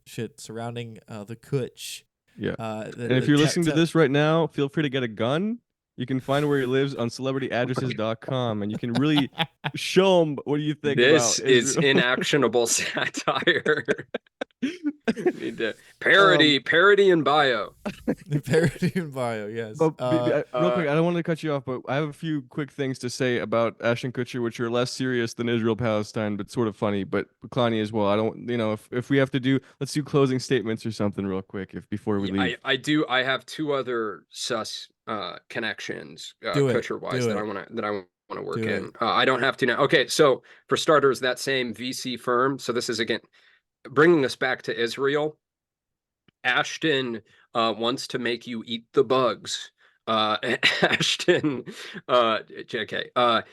shit surrounding the Kutch. Yeah. And if you're listening to this right now, feel free to get a gun. You can find where he lives on celebrityaddresses.com, and you can really show him what do you think This about is Israel. inactionable satire. Need to parody in bio. Parody in bio, yes. But real quick, I don't want to cut you off, but I have a few quick things to say about Ashton Kutcher, which are less serious than Israel-Palestine, but sort of funny. But Klonny as well. I don't, if we have to do, let's do closing statements or something real quick before we leave. I have two other sus connections, Kutcher-wise, that I want to work in. I don't have to now. Okay, so for starters, that same VC firm. So this is again bringing us back to Israel. Ashton wants to make you eat the bugs. Ashton, JK.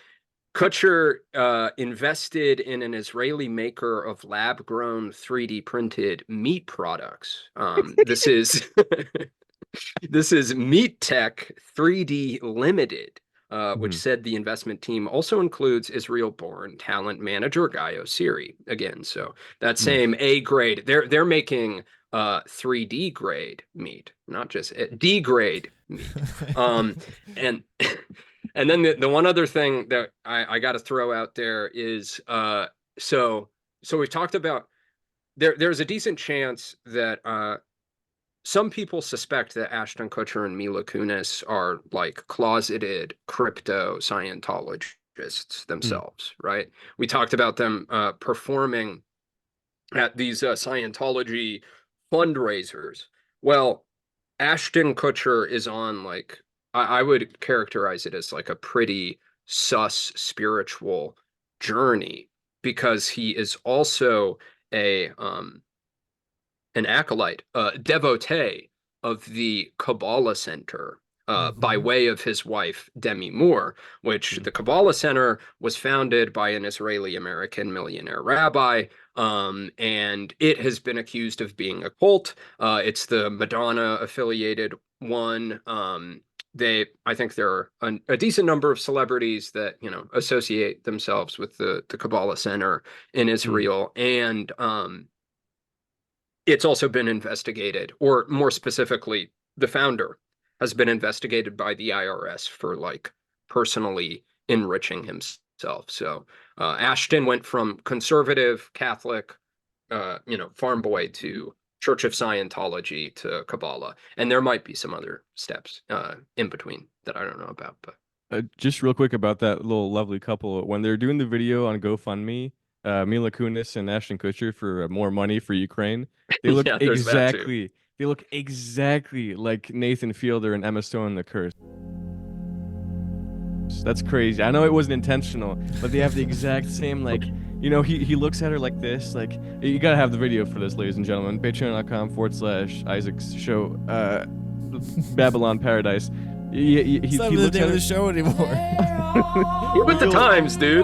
Kutcher invested in an Israeli maker of lab-grown 3D printed meat products. This is this is Meat Tech 3D Limited, which said the investment team also includes Israel-born talent manager Guy Osiri. Again, so that same A grade, they're making 3D grade meat, not just D grade meat. And then the one other thing that I got to throw out there is so we've talked about there's a decent chance that some people suspect that Ashton Kutcher and Mila Kunis are like closeted crypto Scientologists themselves, right? We talked about them performing at these Scientology fundraisers. Well, Ashton Kutcher is on like, I would characterize it as like a pretty sus spiritual journey because he is also an acolyte, devotee of the Kabbalah Center, by way of his wife, Demi Moore, which the Kabbalah Center was founded by an Israeli-American millionaire rabbi, and it has been accused of being a cult. It's the Madonna-affiliated one. I think there are a decent number of celebrities that, associate themselves with the Kabbalah Center in Israel. And it's also been investigated, or more specifically, the founder has been investigated by the IRS for personally enriching himself. So Ashton went from conservative Catholic, farm boy to Church of Scientology to Kabbalah, and there might be some other steps in between that I don't know about. But just real quick about that little lovely couple, when they're doing the video on GoFundMe, Mila Kunis and Ashton Kutcher for more money for Ukraine, they look exactly. They look exactly like Nathan Fielder and Emma Stone in The Curse. That's crazy. I know it wasn't intentional, but they have the exact same, he looks at her like this. You gotta have the video for this, ladies and gentlemen. Patreon.com/Isaac's show, Babylon Paradise. He looks at the show anymore. Get with the times, dude.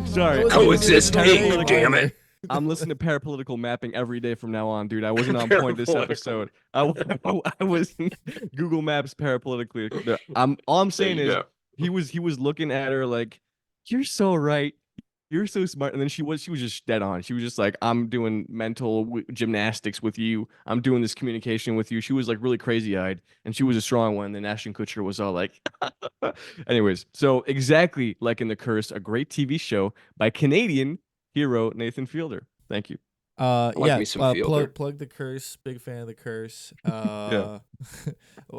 Sorry. Coexisting, damn it. I'm listening to Parapolitical Mapping every day from now on, dude. I wasn't on point this episode. I was Google Maps parapolitically. All I'm saying is he was looking at her like, "You're so right. You're so smart." And then she was just dead on. She was just like, "I'm doing mental gymnastics with you. I'm doing this communication with you." She was like really crazy-eyed, and she was a strong one. Then Ashton Kutcher was all like, anyways. So exactly like in The Curse, a great TV show by Canadian hero Nathan Fielder. Thank you. Me some Fielder. Plug The Curse. Big fan of The Curse. Yeah.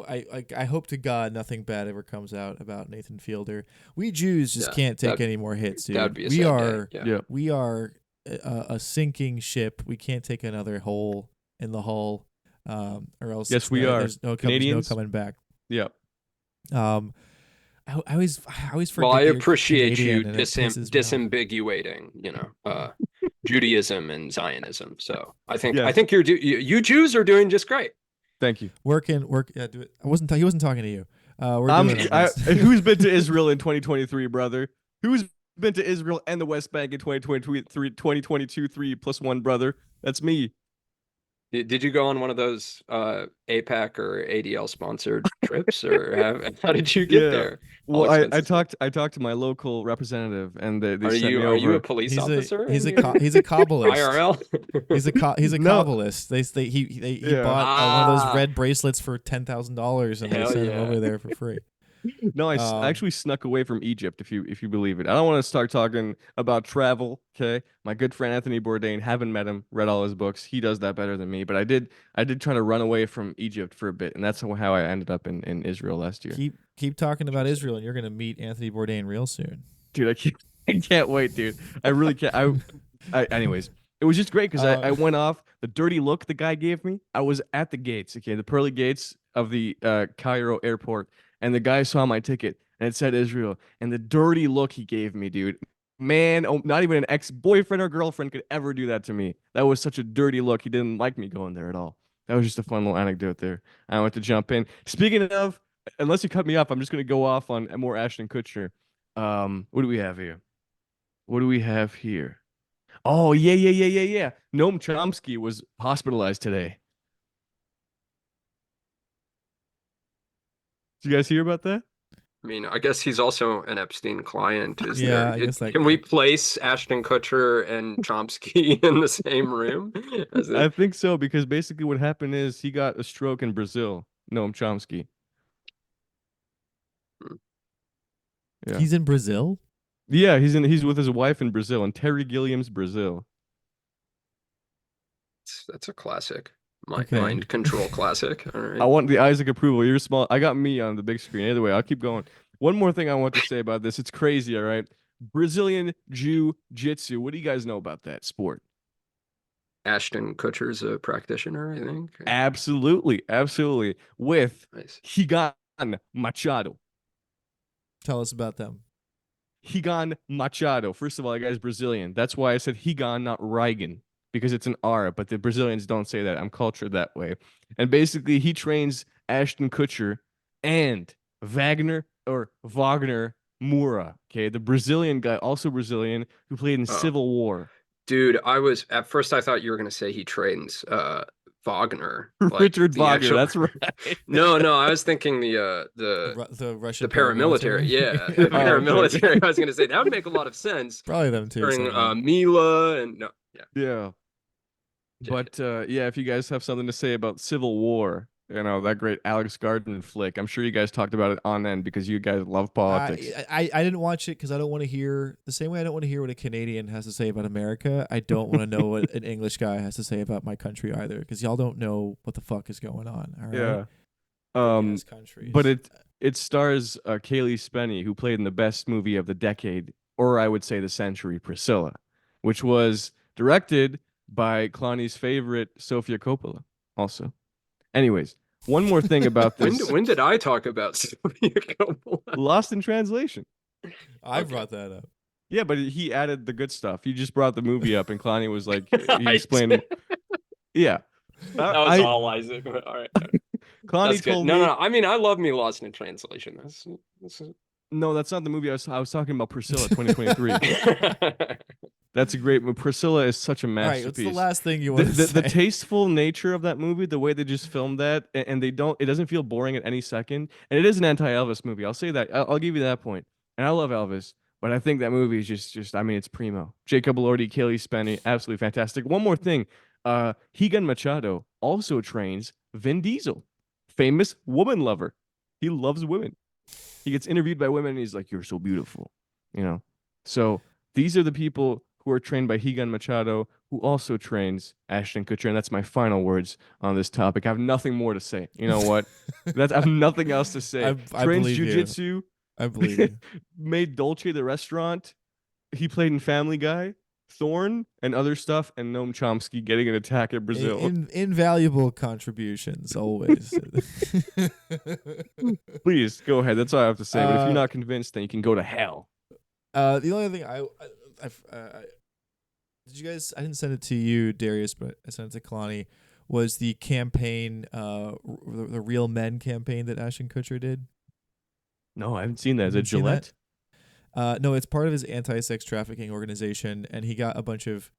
I hope to God nothing bad ever comes out about Nathan Fielder. We Jews just can't take any more hits, dude. That'd be a sad day. We are a sinking ship. We can't take another hole in the hull, or else yes, we are. There's no coming back. Yeah. I always forget. Well, I appreciate Canadian, you and it pisses me off. disambiguating, Judaism and Zionism. So I think you Jews are doing just great. Thank you. Work. Yeah, do it. He wasn't talking to you. Who's been to Israel in 2023, brother? Who's been to Israel and the West Bank in 2022, 3+1, brother? That's me. Did you go on one of those APAC or ADL sponsored trips, or how did you get there? Well, I talked to my local representative, and they sent me over. Are you a police officer? He's a Kabbalist. IRL. He's a Kabbalist. He bought one of those red bracelets for $10,000, and they sent him over there for free. No, I actually snuck away from Egypt, if you believe it. I don't want to start talking about travel, okay? My good friend Anthony Bourdain, haven't met him, read all his books. He does that better than me, but I did try to run away from Egypt for a bit, and that's how I ended up in Israel last year. Keep talking about Israel, and you're gonna meet Anthony Bourdain real soon, dude. I can't wait, dude. I really can't. Anyways, it was just great because I went off. The dirty look the guy gave me, I was at the gates, okay, the pearly gates of the Cairo airport. And the guy saw my ticket, and it said Israel. And the dirty look he gave me, dude. Man, not even an ex-boyfriend or girlfriend could ever do that to me. That was such a dirty look. He didn't like me going there at all. That was just a fun little anecdote there. I want to jump in. Speaking of, unless you cut me off, I'm just going to go off on more Ashton Kutcher. What do we have here? Oh, yeah. Noam Chomsky was hospitalized today. Did you guys hear about that? I mean, I guess he's also an Epstein client. I guess can we place Ashton Kutcher and Chomsky in the same room? I think so, because basically what happened is he got a stroke in Brazil. Noam Chomsky. Yeah. He's in Brazil? Yeah, he's with his wife in Brazil, in Terry Gilliam's Brazil. That's a classic. Mind control classic. All right. I want the Isaac approval. You're small. I got me on the big screen. Either way, I'll keep going. One more thing I want to say about this. It's crazy, all right? Brazilian Jiu-Jitsu. What do you guys know about that sport? Ashton Kutcher's a practitioner, I think. Absolutely. With Higan Machado. Tell us about them. Higan Machado. First of all, that guy's Brazilian. That's why I said Higan, not Reigen. Because it's an R, but the Brazilians don't say that. I'm cultured that way. And basically, he trains Ashton Kutcher, and Wagner Moura. Okay, the Brazilian guy, also Brazilian, who played in Civil War. Dude, at first I thought you were gonna say he trains Wagner. Richard Wagner, that's right. No, I was thinking the Russian paramilitary. Yeah, the paramilitary. I was gonna say that would make a lot of sense. Probably them too. During Mila and no, yeah. Yeah. But if you guys have something to say about Civil War, that great Alex Garden flick, I'm sure you guys talked about it on end because you guys love politics. I didn't watch it because I don't want to hear the same way I don't want to hear what a Canadian has to say about America. I don't want to know what an English guy has to say about my country either, because y'all don't know what the fuck is going on. All right? Yeah. But it stars Kaylee Spenny, who played in the best movie of the decade, or I would say the century, Priscilla, which was directed by Klonny's favorite, Sofia Coppola, also. Anyways, one more thing about this. When did I talk about Sofia Coppola? Lost in Translation. I brought that up. Yeah, but he added the good stuff. He just brought the movie up, and Klonny was like, he explained. Yeah. That was all Isaac. All right. Klonny told me. No. I mean, I love me Lost in Translation. No, that's not the movie I was talking about. Priscilla 2023. That's a great movie. Priscilla is such a masterpiece. All right, what's the last thing you want to say? The tasteful nature of that movie, the way they just filmed that, and it doesn't feel boring at any second. And it is an anti-Elvis movie. I'll say that. I'll give you that point. And I love Elvis, but I think that movie is just I mean, it's primo. Jacob Elordi, Kaylee Spenny, absolutely fantastic. One more thing. Higan Machado also trains Vin Diesel, famous woman lover. He loves women. He gets interviewed by women, and he's like, "You're so beautiful," So these are the people who are trained by Higan Machado, who also trains Ashton Kutcher, and that's my final words on this topic. I have nothing more to say. You know what? I have nothing else to say. I Trains believe jiu-jitsu. You. I believe you. Made Dolce the restaurant. He played in Family Guy, Thorn, and other stuff, and Noam Chomsky getting an attack at Brazil. Invaluable contributions, always. Please, go ahead. That's all I have to say. But if you're not convinced, then you can go to hell. The only thing did you guys? I didn't send it to you, Darius, but I sent it to Klonny. Was the campaign, the Real Men campaign that Ashton Kutcher did? No, I haven't seen that. Is it Gillette? No, it's part of his anti-sex trafficking organization, and he got a bunch of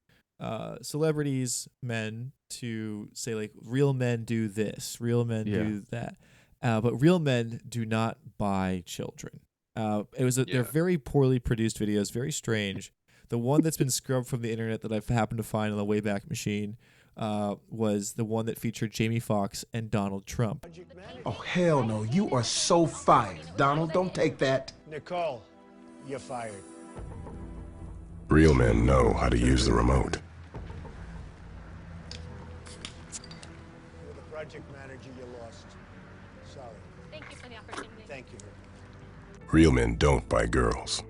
celebrities, men, to say like, real men do this, real men do that, but real men do not buy children. They're very poorly produced videos, very strange. The one that's been scrubbed from the internet that I've happened to find on the Wayback Machine was the one that featured Jamie Foxx and Donald Trump. Oh, hell no. You are so fired. Donald, don't take that. Nicole, you're fired. Real men know how to use the remote. You're the project manager, you lost. Sorry. Thank you for the opportunity. Thank you. Real men don't buy girls.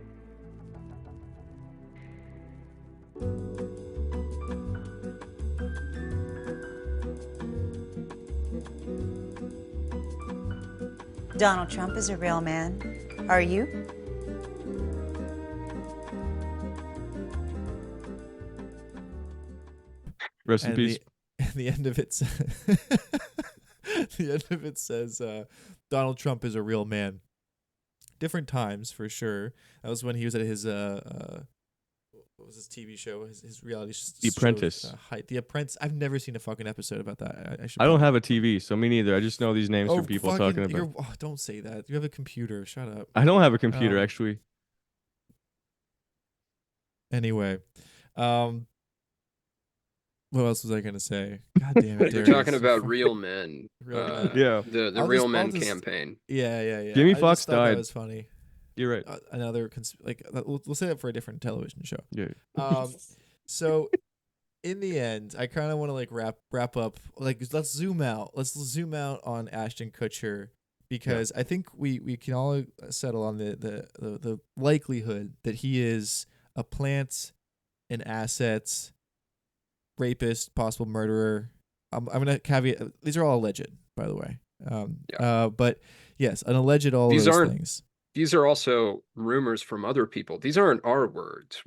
Donald Trump is a real man. Are you? Rest in peace. The end of it says Donald Trump is a real man. Different times for sure. That was when he was at his what was his TV show? His reality show. The Apprentice. The Apprentice. I've never seen a fucking episode about that. I don't have a TV, so me neither. I just know these names from people talking about. Don't say that. You have a computer. Shut up. I don't have a computer, actually. Anyway, what else was I gonna say? God damn it! You're talking about Real Men. Yeah. The Real Men campaign. Yeah. Jamie Foxx died. That was funny. You're right. Another we'll say that for a different television show. Yeah. So in the end, I kind of want to like wrap up. Like, let's zoom out. Let's zoom out on Ashton Kutcher, because I think we can all settle on the likelihood that he is a plant, an assets, rapist, possible murderer. I'm gonna caveat. These are all alleged, by the way. But yes, an alleged all These those aren't things. These are also rumors from other people. These aren't our words.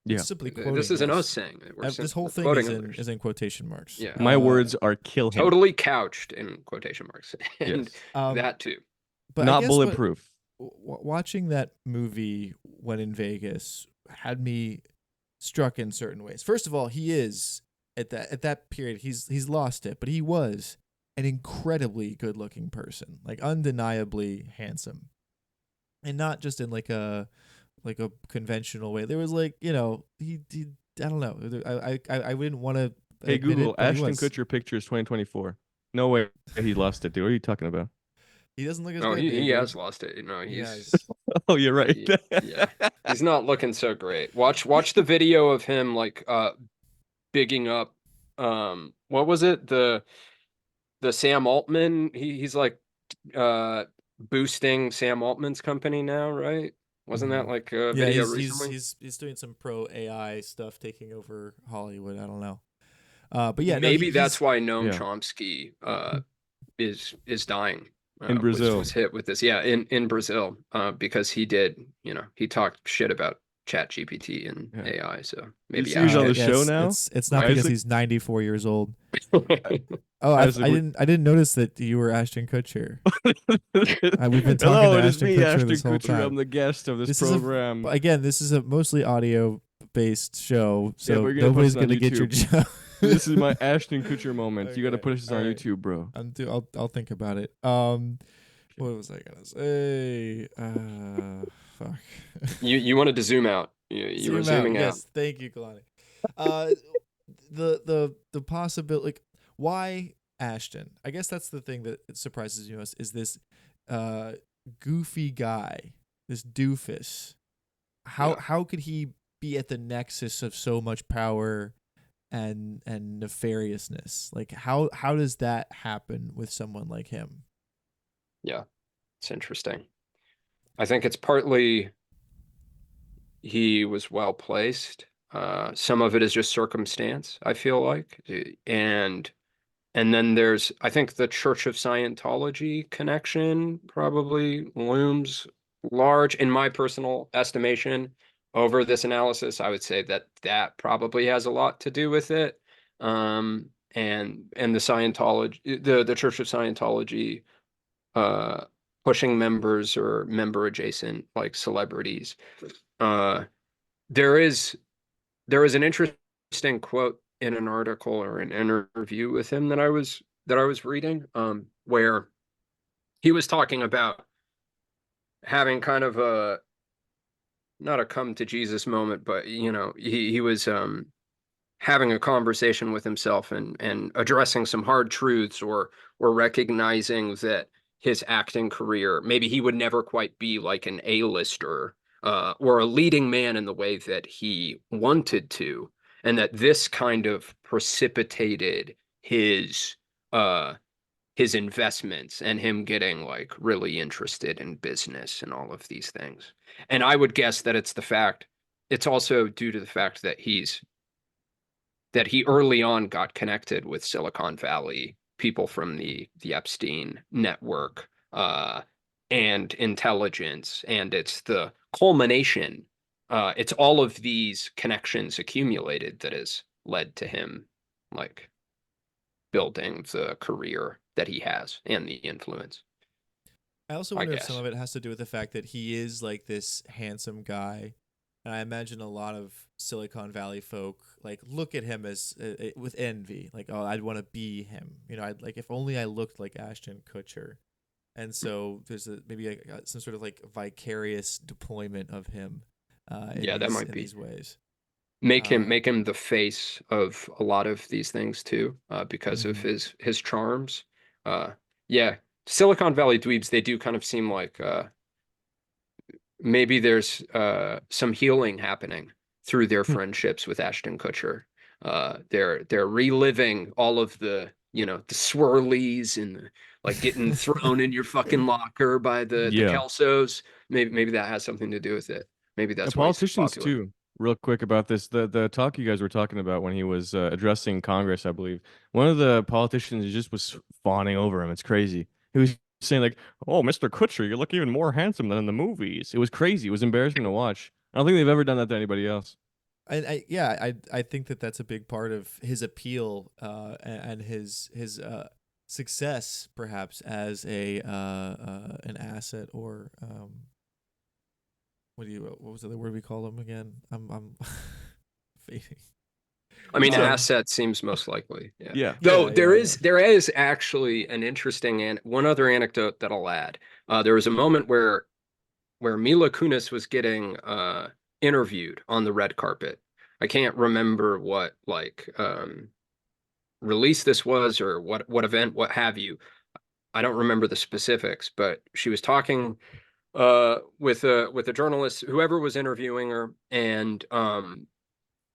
Yeah. It's simply quoting. This isn't us saying it. This whole we're thing quoting is in quotation marks. Yeah. My words are kill him. Totally couched in quotation marks, and Yes. that too. But I Not guess bulletproof. watching that movie when in Vegas had me struck in certain ways. First of all, he is at that period he's lost it, but he was an incredibly good-looking person, like undeniably handsome, and not just in like a conventional way. There was like, you know, he I don't know. I wouldn't want to. Hey Google, Ashton Kutcher pictures 2024. No way he lost it, dude. What are you talking about? He doesn't look as No, good. he has lost it. You know, he's Oh, you're right. yeah, he's not looking so great. Watch the video of him like bigging up what was it? The Sam Altman. He's like boosting Sam Altman's company now, right? Wasn't that like a video recently? He's doing some pro AI stuff, taking over Hollywood. I don't know. But yeah, maybe that's why Noam Chomsky is dying. In Brazil. Was hit with this. Yeah, in Brazil. Because he did, you know, he talked shit about Chat GPT and AI. So maybe he's on the show now. It's not because he's 94 years old. I didn't notice that you were Ashton Kutcher. We've been talking Hello, to it is Ashton me, Kutcher Ashton this whole Kutcher. time. I'm the guest of this program. Again, this is a mostly audio based show, so we're nobody's post it gonna on get your YouTube. job. This is my Ashton Kutcher moment. You got to put this on All right. YouTube, bro. I'll think about it. What was I gonna say? Fuck. You wanted to zoom out. You were zooming out. Yes, thank you, Klonny. The possibility, like, why Ashton? I guess that's the thing that surprises you most, is this goofy guy, this doofus. How could he be at the nexus of so much power and nefariousness? Like, how does that happen with someone like him? Yeah, it's interesting. I think it's partly he was well placed. Some of it is just circumstance, I feel like. And then there's, I think, the Church of Scientology connection probably looms large in my personal estimation over this analysis. I would say that probably has a lot to do with it. And the Scientology, the Church of Scientology, pushing members or member adjacent like celebrities. There is an interesting quote in an article or an interview with him that I was reading, where he was talking about having kind of a, not a come to Jesus moment, but you know, he was having a conversation with himself and addressing some hard truths, or recognizing that his acting career, maybe he would never quite be like an A-lister or a leading man in the way that he wanted to, and that this kind of precipitated his investments and him getting like really interested in business and all of these things. And I would guess that it's also due to the fact that he early on got connected with Silicon Valley people from the Epstein network, and intelligence, and it's the culmination. It's all of these connections accumulated that has led to him like building the career that he has and the influence. I also wonder if some of it has to do with the fact that he is like this handsome guy. And I imagine a lot of Silicon Valley folk like look at him as with envy, like, oh, I'd want to be him. You know, I'd like, if only I looked like Ashton Kutcher. And so there's maybe some sort of like vicarious deployment of him. That might be these ways. Make him the face of a lot of these things too, because of his charms. Silicon Valley dweebs, they do kind of seem like maybe there's some healing happening through their friendships with Ashton Kutcher. They're reliving all of the, you know, the swirlies and like getting thrown in your fucking locker by the Kelsos. Maybe that has something to do with it. Maybe that's the why he's politicians popular. too. Real quick about this, the talk you guys were talking about when he was addressing Congress, I believe one of the politicians just was fawning over him. It's crazy. He was saying like, "Oh, Mr. Kutcher, you look even more handsome than in the movies." It was crazy. It was embarrassing to watch. I don't think they've ever done that to anybody else. I think that that's a big part of his appeal and his success, perhaps, as a an asset, or what was the other word we call him again? I'm fading. I mean, asset seems most likely. Yeah. Though there is actually an interesting one other anecdote that I'll add. There was a moment where Mila Kunis was getting interviewed on the red carpet. I can't remember what release this was, or what event, what have you. I don't remember the specifics, but she was talking with a journalist, whoever was interviewing her, and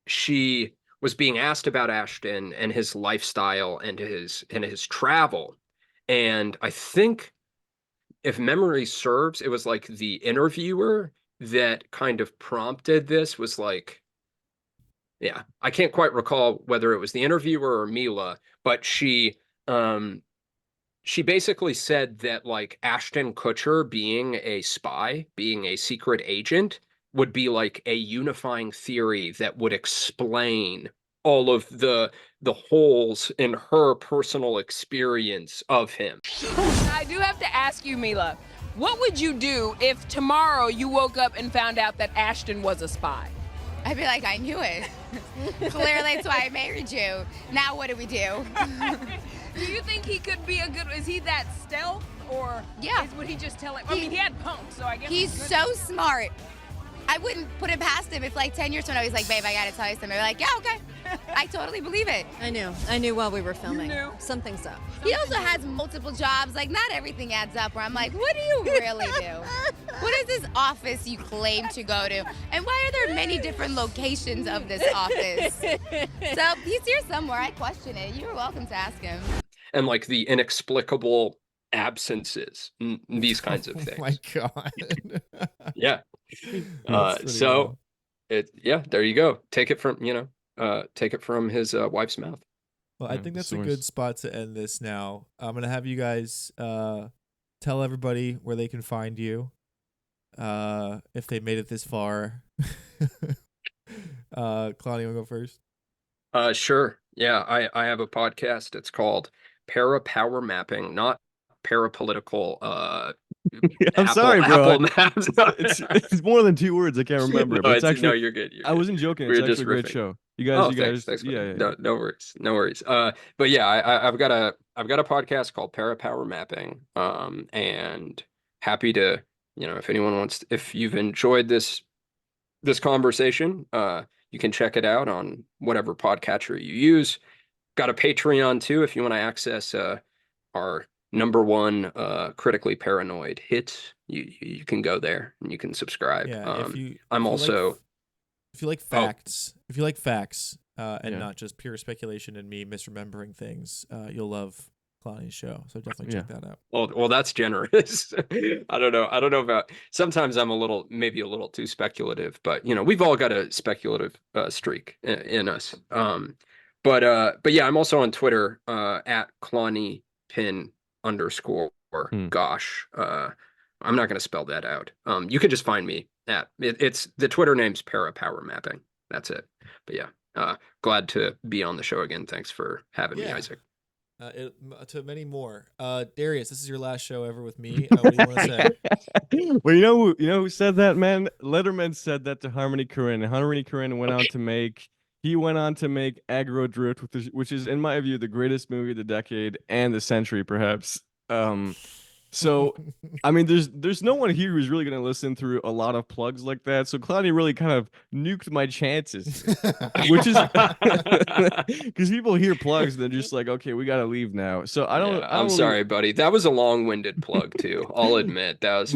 she was being asked about Ashton and his lifestyle and his travel. And I think, if memory serves, it was like the interviewer that kind of prompted this, was like, yeah, I can't quite recall whether it was the interviewer or Mila, but she basically said that, like, Ashton Kutcher being a spy, being a secret agent, would be like a unifying theory that would explain all of the holes in her personal experience of him. I do have to ask you, Mila, what would you do if tomorrow you woke up and found out that Ashton was a spy? I'd be like, I knew it. Clearly, it's why I married you. Now what do we do? Do you think he could be is he that stealth, or would he just tell it? I mean, he had punk, so I guess he's so smart. I wouldn't put it past him if, like, 10 years from now he's like, babe, I gotta tell you something. We're like, yeah, okay. I totally believe it. I knew while we were filming. Something's up. He also has multiple jobs. Like, not everything adds up, where I'm like, what do you really do? What is this office you claim to go to? And why are there many different locations of this office? So he's here somewhere. I question it. You're welcome to ask him. And, like, the inexplicable absences, these kinds of things. Oh my God. Yeah. So there you go. Take it from his wife's mouth. Well, I think that's a good spot to end this now. I'm going to have you guys tell everybody where they can find you if they made it this far. Klonny, you want to go first? Sure. Yeah, I have a podcast. It's called Power Mapping, not parapolitical. I'm sorry, bro. Maps. It's more than 2 words. I can't remember. No, but it's actually, no, you're good. I wasn't joking. It's actually a great show. You guys, thanks, yeah. No worries. But yeah, I've got a podcast called Power Mapping. And happy to, if anyone wants, if you've enjoyed this conversation, you can check it out on whatever podcatcher you use. Got a Patreon too, if you want to access our #1 critically paranoid hit. You can go there and you can subscribe. Yeah, if you like facts, and not just pure speculation and me misremembering things, you'll love Klonny's show. So definitely check that out. Well, that's generous. I don't know about. Sometimes I'm maybe a little too speculative, but we've all got a speculative streak in us. But yeah, I'm also on Twitter at KlonnyPin_. Gosh, I'm not going to spell that out. You can just find me at it's the Twitter name's Power Mapping. That's it. But yeah, glad to be on the show again. Thanks for having me, Isaac. To many more. Darius, this is your last show ever with me. What do you want to say? Well, you know who said that, man? Letterman said that to Harmony Korine. Harmony Korine went on to make Aggro Drift, which is, in my view, the greatest movie of the decade and the century, perhaps. So, I mean, there's no one here who's really going to listen through a lot of plugs like that. So Klonny really kind of nuked my chances, which is because people hear plugs and they're just like, okay, we got to leave now. So I'm sorry, buddy. That was a long-winded plug too. I'll admit that was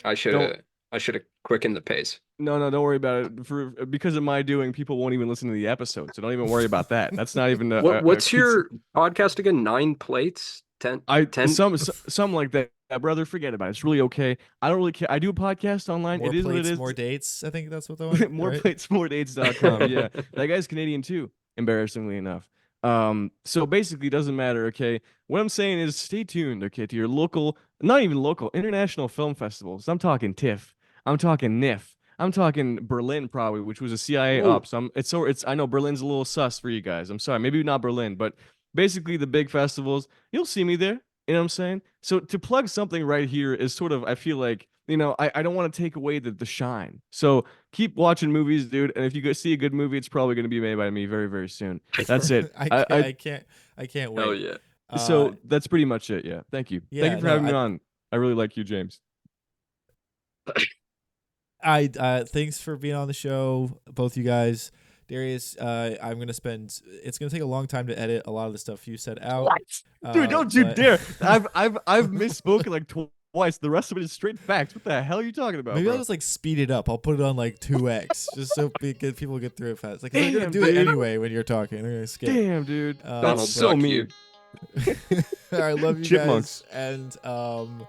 I should have quickened the pace. No, don't worry about it. Because of my doing, people won't even listen to the episode. So don't even worry about that. That's not even. What's your podcast again? 9 plates? 10? 10? Something like that. Brother, forget about it. It's really okay. I don't really care. I do a podcast online. More it is plates, what it is. More dates. I think that's what the one. More right? plates, more dates.com. Yeah. That guy's Canadian too, embarrassingly enough. So basically, it doesn't matter. Okay. What I'm saying is stay tuned, okay, to your local, not even local, international film festivals. I'm talking TIFF. I'm talking NIF. I'm talking Berlin probably, which was a CIA Ooh. op. So I know Berlin's a little sus for you guys. I'm sorry, maybe not Berlin, but basically the big festivals, you'll see me there. You know what I'm saying? So to plug something right here is sort of, I feel like, I don't want to take away the shine. So keep watching movies, dude. And if you go see a good movie, it's probably going to be made by me very, very soon. That's it. I can't wait. Hell yeah. So that's pretty much it. Yeah. Thank you. Yeah, Thank you for having me on. I really like you, James. Thanks for being on the show, both you guys. Darius, it's gonna take a long time to edit a lot of the stuff you said out. Dude, don't you dare. I've misspoken like twice. The rest of it is straight facts. What the hell are you talking about? Maybe bro? I'll just like speed it up. I'll put it on like 2x just so people get through it fast. Like, 'cause they're gonna Damn, do it dude. anyway when you're talking. They're gonna skip. Damn, dude. Donald That's so Duck mean. All right, love you Chipmunks. guys, and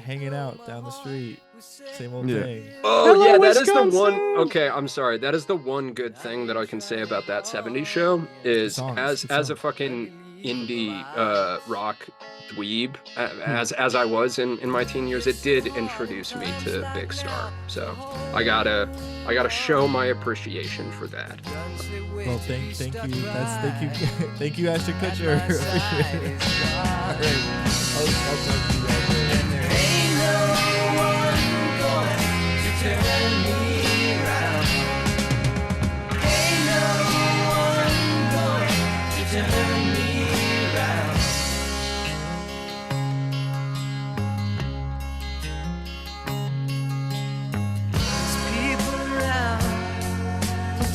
hanging out down the street, same old thing. Oh, Hello, yeah, that is the Wisconsin! one. Okay, I'm sorry. That is the one good thing that I can say about that 70s show is as a fucking indie rock dweeb, as I was in my teen years, it did introduce me to Big Star. So I gotta show my appreciation for that. Well, thank you. Thank you, Ashton Kutcher. Appreciate it. All right, I'll talk to you guys later.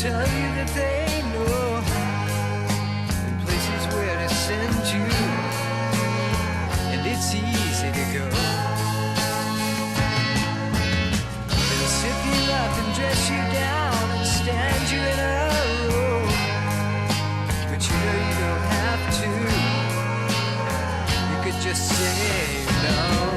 Tell you that they know the places where to send you, and it's easy to go. They'll sip you up and dress you down and stand you in a row, but you know you don't have to. You could just say no.